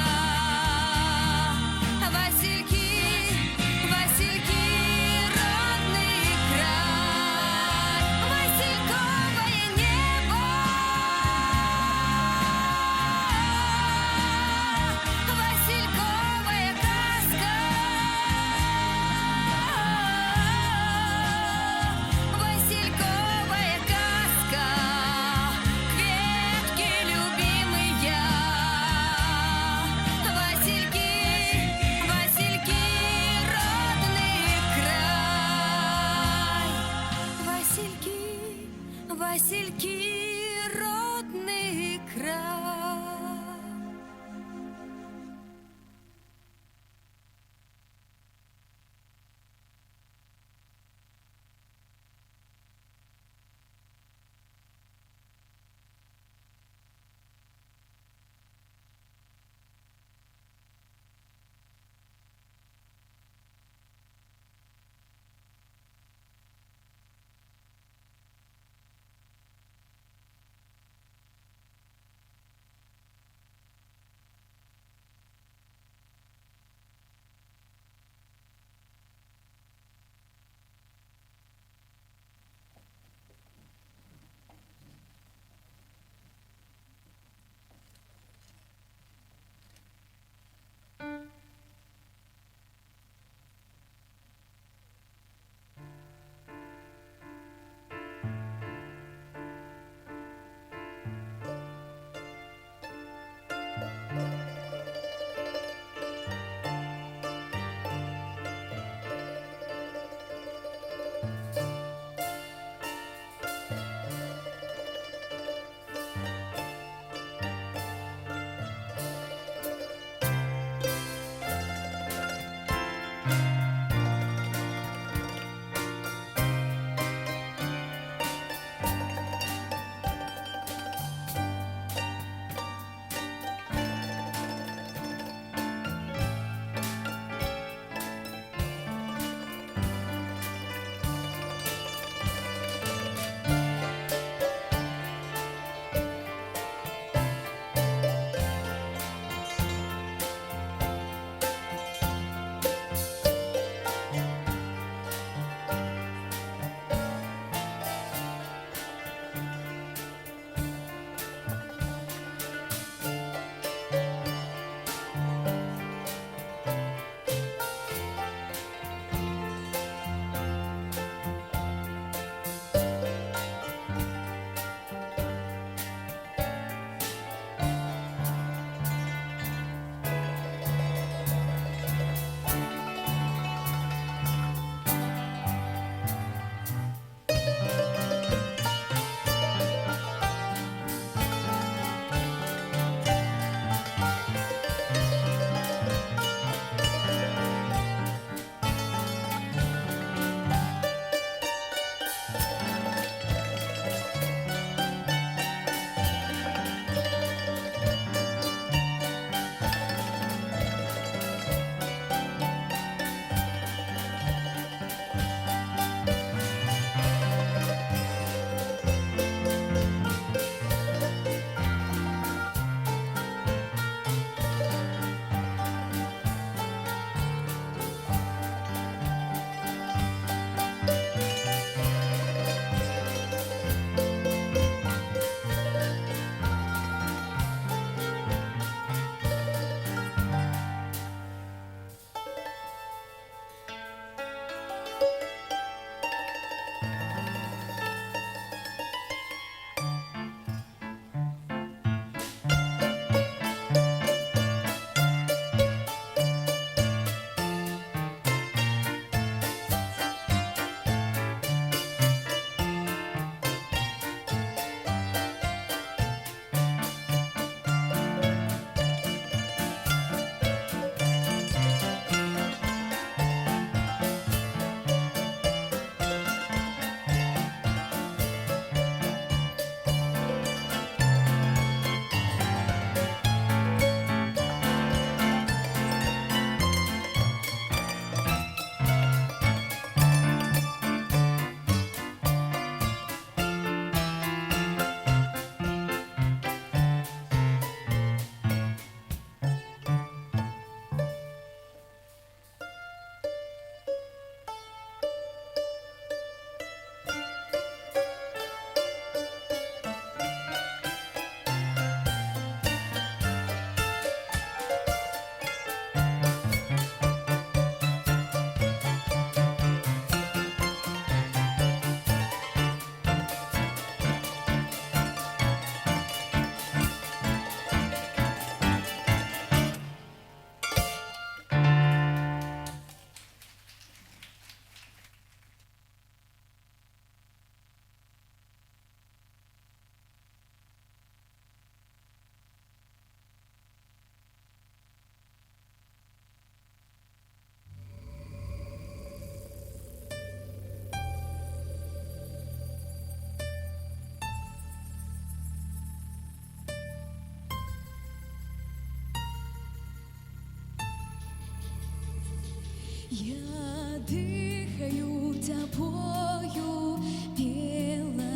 I: Я дыхаю тобою, Беларусь,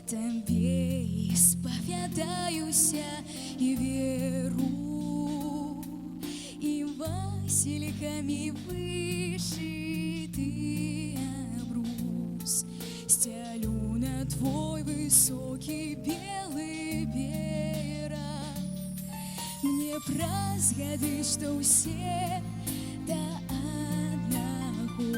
I: Тебе исповедаюся и веру, и васильками вышитый обрус стелю на твой высокий белый берег. Мне праз гады, что усе до одного,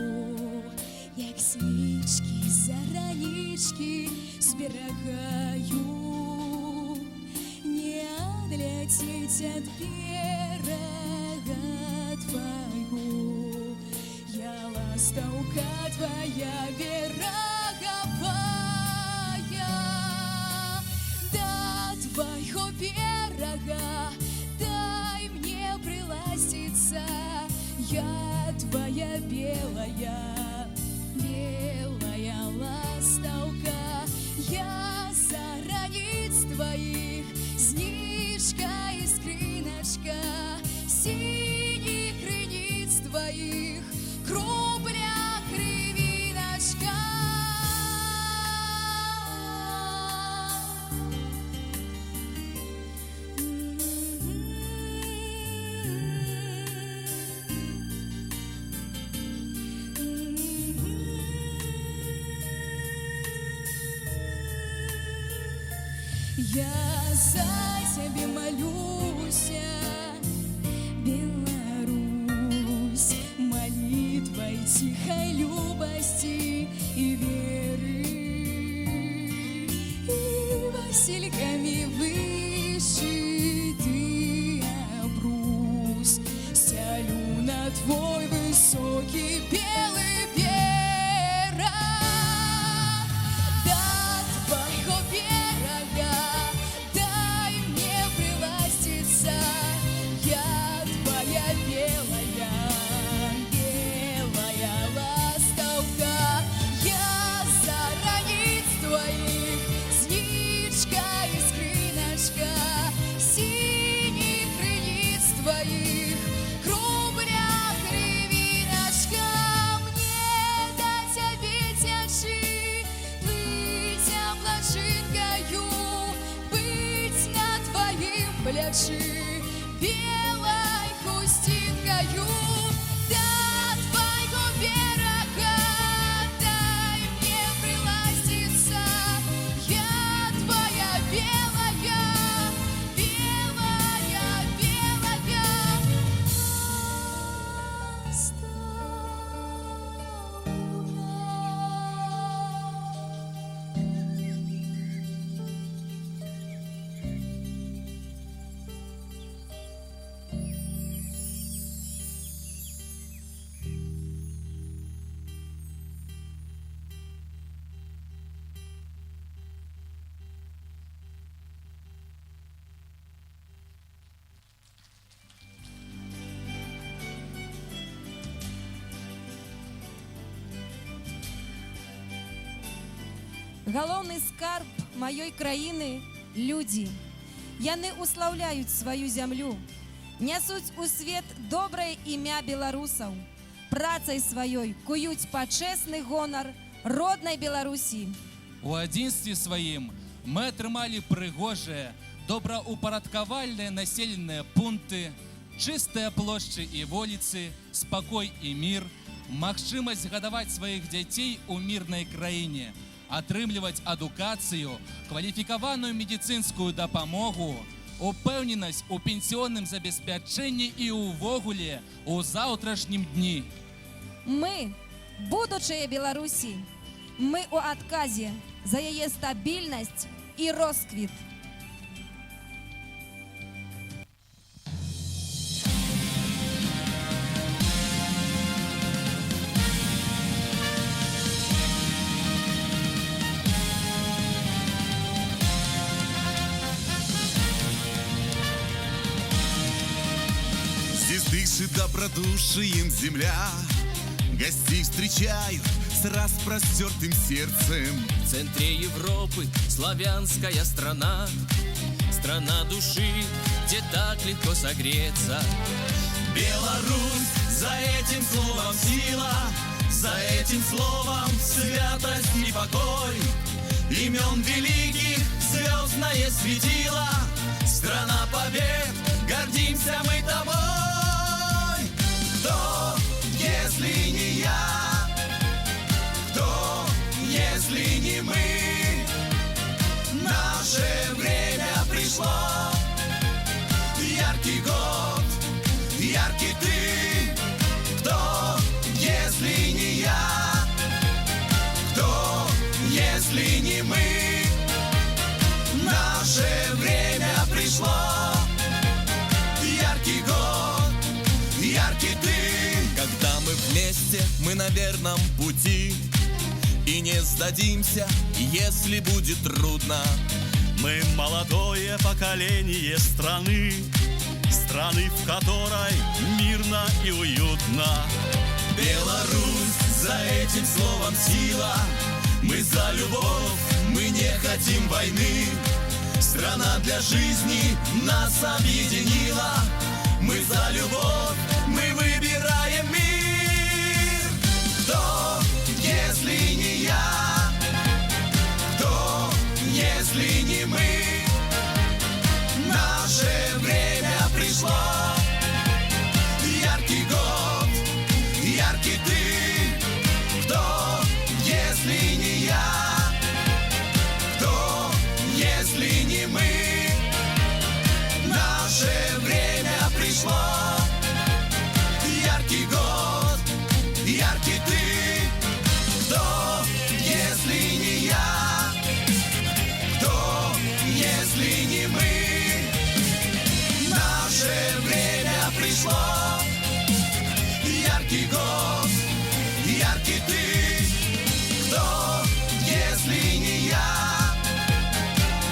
I: як свічки, заранічки зберагаю, не адляцець ад берага твайго. Я ластаўка твоя бераговая, до твайго берага дай мне приластиться. Я твоя белая, белая ластаўка. Я за раніц твоих знижка и скриночка, синих крыниц твоих крупля кривиночка. Я за тебе молюся, Беларусь, молитвой тихой любости и веры, и васильками вышитый обрус стелю на твой высокий белый берег. До твоего берега дай мне приластиться. Я твоя белая, белая ластаўка. Я за раніц твоих зничка и скриночка, синих крыниц твоих крупля кривиночка. Мне до тебе тяжи плыть облачинкою, быть на твоим плечи белой хустинкою. До твоего берега дай мне приластиться. Я твоя белая, белая, белая
C: Галоўны скарб маёй краіны – людзі. Яны услаўляюць сваю зямлю, нясуць у свет добрае імя беларусаў, працай сваёй куюць пачэсны гонар роднай Беларусі.
B: У адзінстве сваім мы атрымалі прыгожыя, добраўпарадкавальныя населеныя пункты, чыстыя плошчы і вуліцы, спакой і мір, магчымасць гадаваць сваіх дзяцей у мірнай краіне, атрымліваць адукацыю, кваліфікаваную медыцынскую дапамогу, упэўненасць у пенсіённым забеспячэнні і ўвогуле у заўтрашнім дні.
C: Мы – будучыя Беларусі. Мы у адказе за яе стабільнасць і росквіт.
A: Здесь дышит добродушием земля, гостей встречают с распростертым сердцем.
E: В центре Европы славянская страна, страна души, где так легко согреться.
A: Беларусь
J: За этим словом сила, за этим словом святость и покой. Имен великих звездное светило, страна побед, гордимся мы тобой. Кто, если не я? Кто, если не мы? Наше время пришло. Яркий год, яркий ты. Кто, если не я? Кто, если не мы? Наше время пришло. Яркий год, яркий ты. Когда мы вместе, мы на верном пути, и не сдадимся, если будет трудно.
G: Мы молодое поколение страны, страны, в которой мирно и уютно.
J: Беларусь, за этим словом сила. Мы за любовь, мы не хотим войны. Страна для жизни нас объединила. Мы за любовь, мы выбираем мир. Кто, если не я? Кто, если не мы? Наше время пришло. Яркий год, яркий ты. Кто, если не я? Кто, если не мы? Наше время пришло. Яркий год, яркий ты. Кто, если не я? Кто, если не мы? Наше время пришло. Яркий год, яркий ты. Кто, если не я?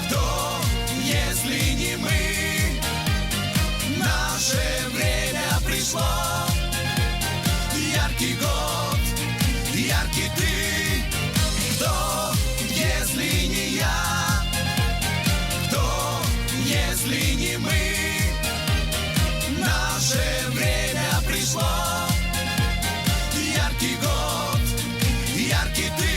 J: Кто, если не мы? Наше время пришло. Яркий год, яркий ты. Кто, если не я? Кто, если не мы? Наше время пришло. Яркий год, яркий ты.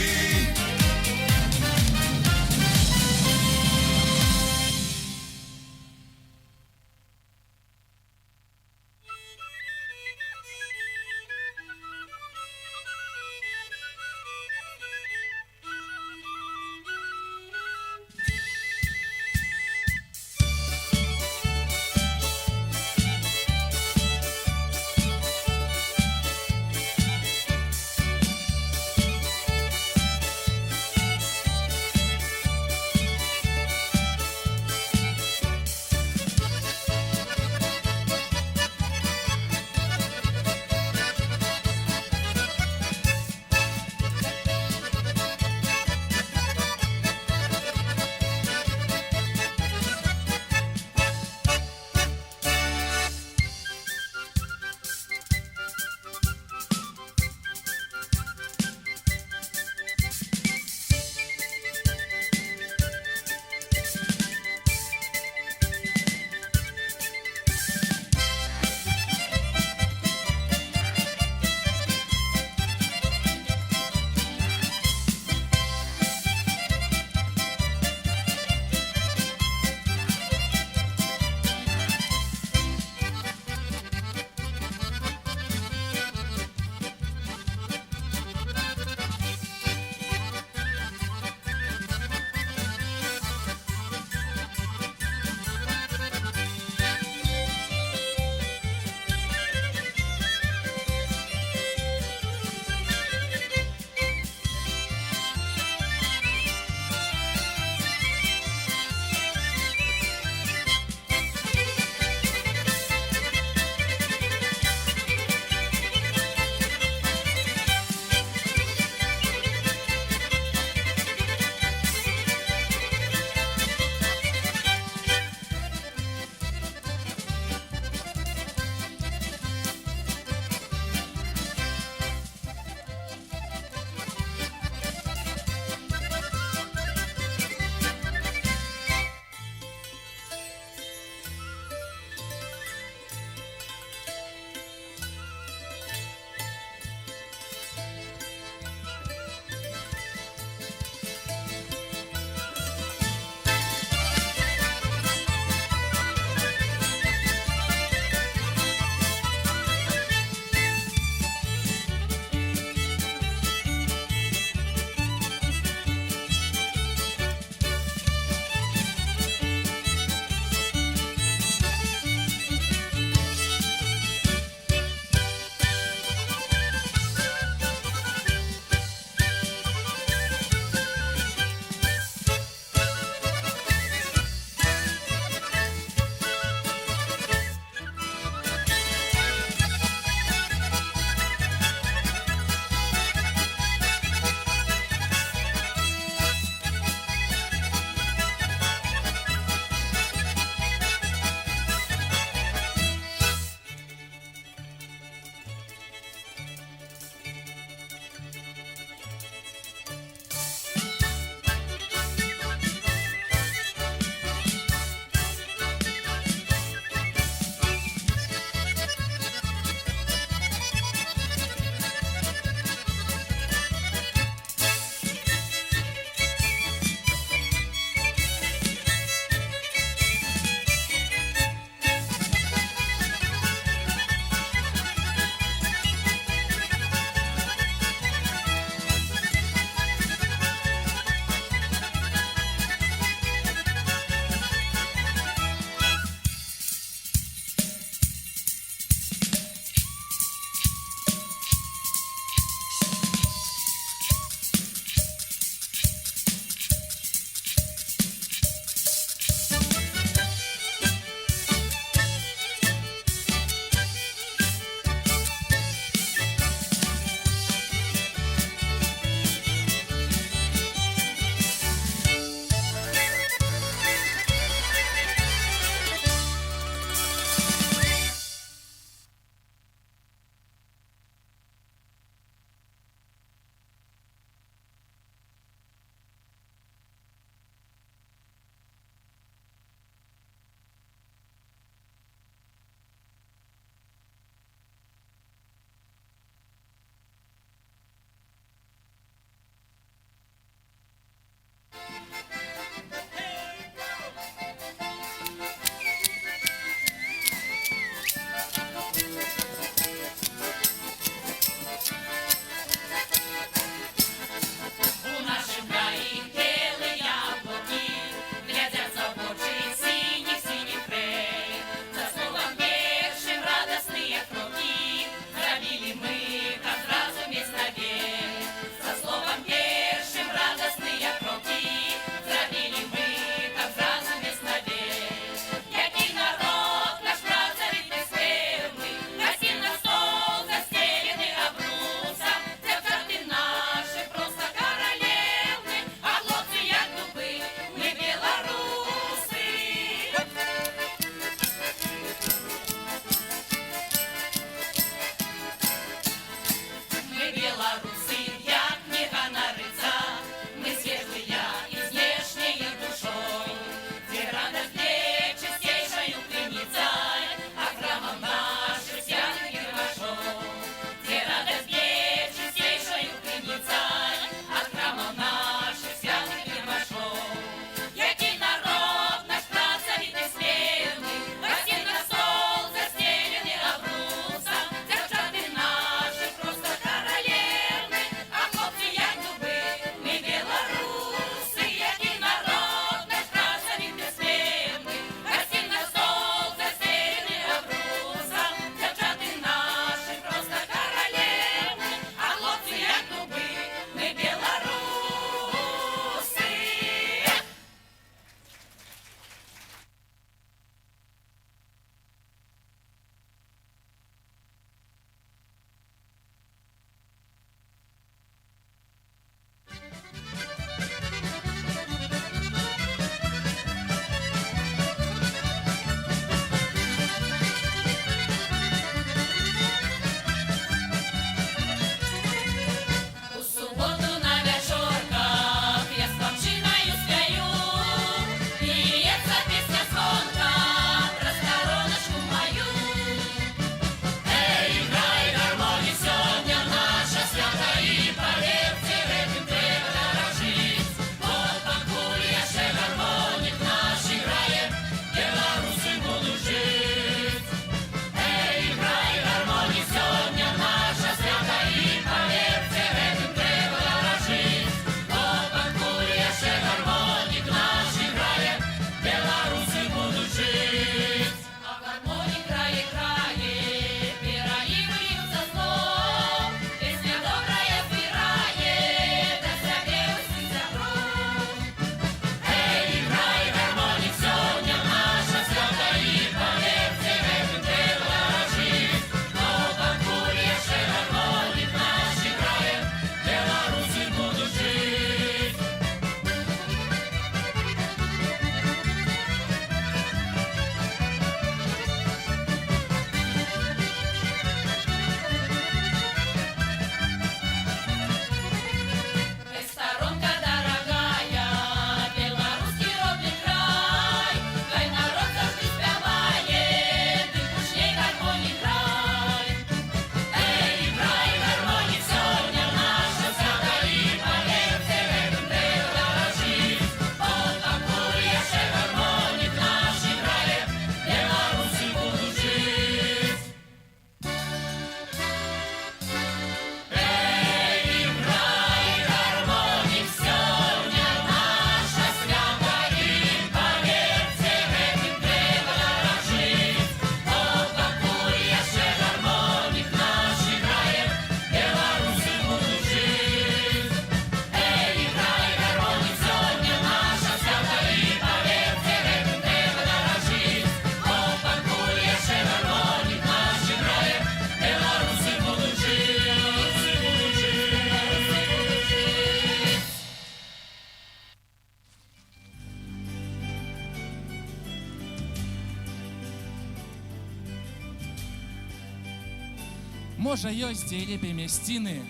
B: Можа, ёсць і лепей мясціны.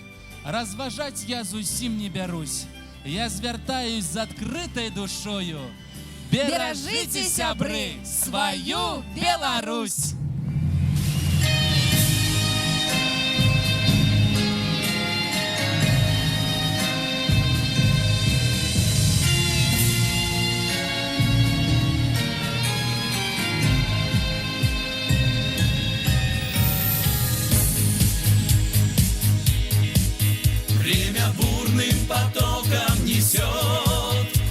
B: Разважаць я зусім не бярусь. Я звяртаюсь з адкрытай душою. Беражыце, сябры, сваю Беларусь!
J: Время бурным потоком несет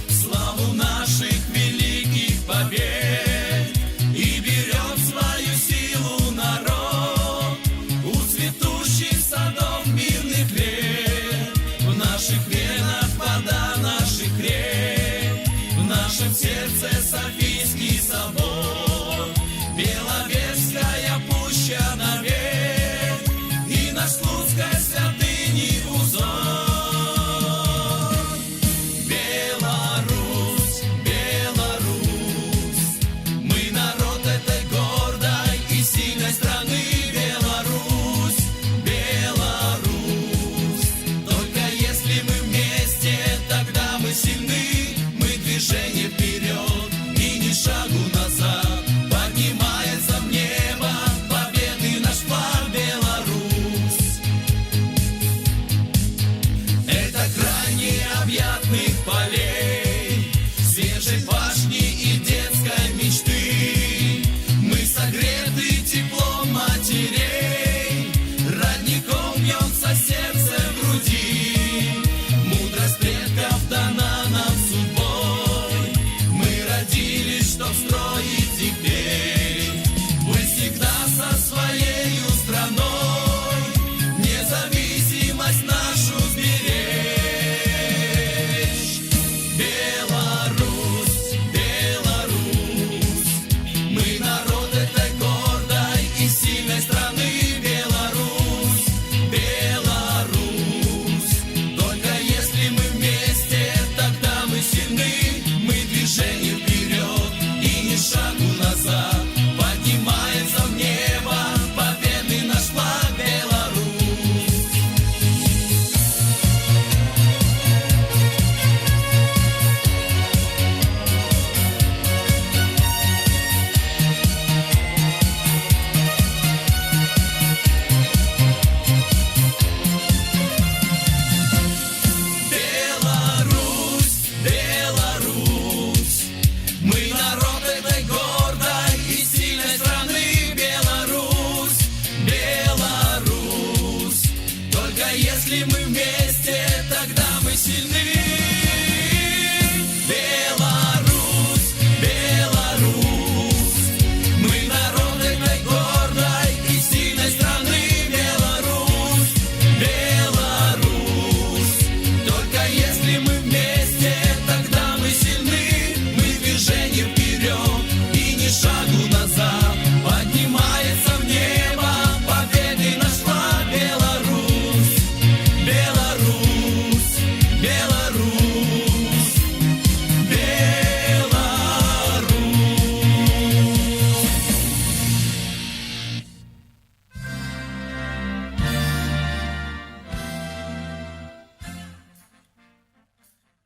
J: славу наших великих побед и берет свою силу народ у цветущих садов мирных лет. В наших венах вода наших рек, в нашем сердце Софийский собор, Беловежская пуща навек и наш Слуцкой святыни узор. Беларусь, Беларусь, мы народ этой гордой и сильной страны. Беларусь, Беларусь, только если мы вместе, тогда мы сильны. Мы движение вперед и ни шагу назад. Поднимается в небо победы наш флаг. Беларусь, это край необъятных полей, свежей пашни и детской мечты. Мы согреты теплом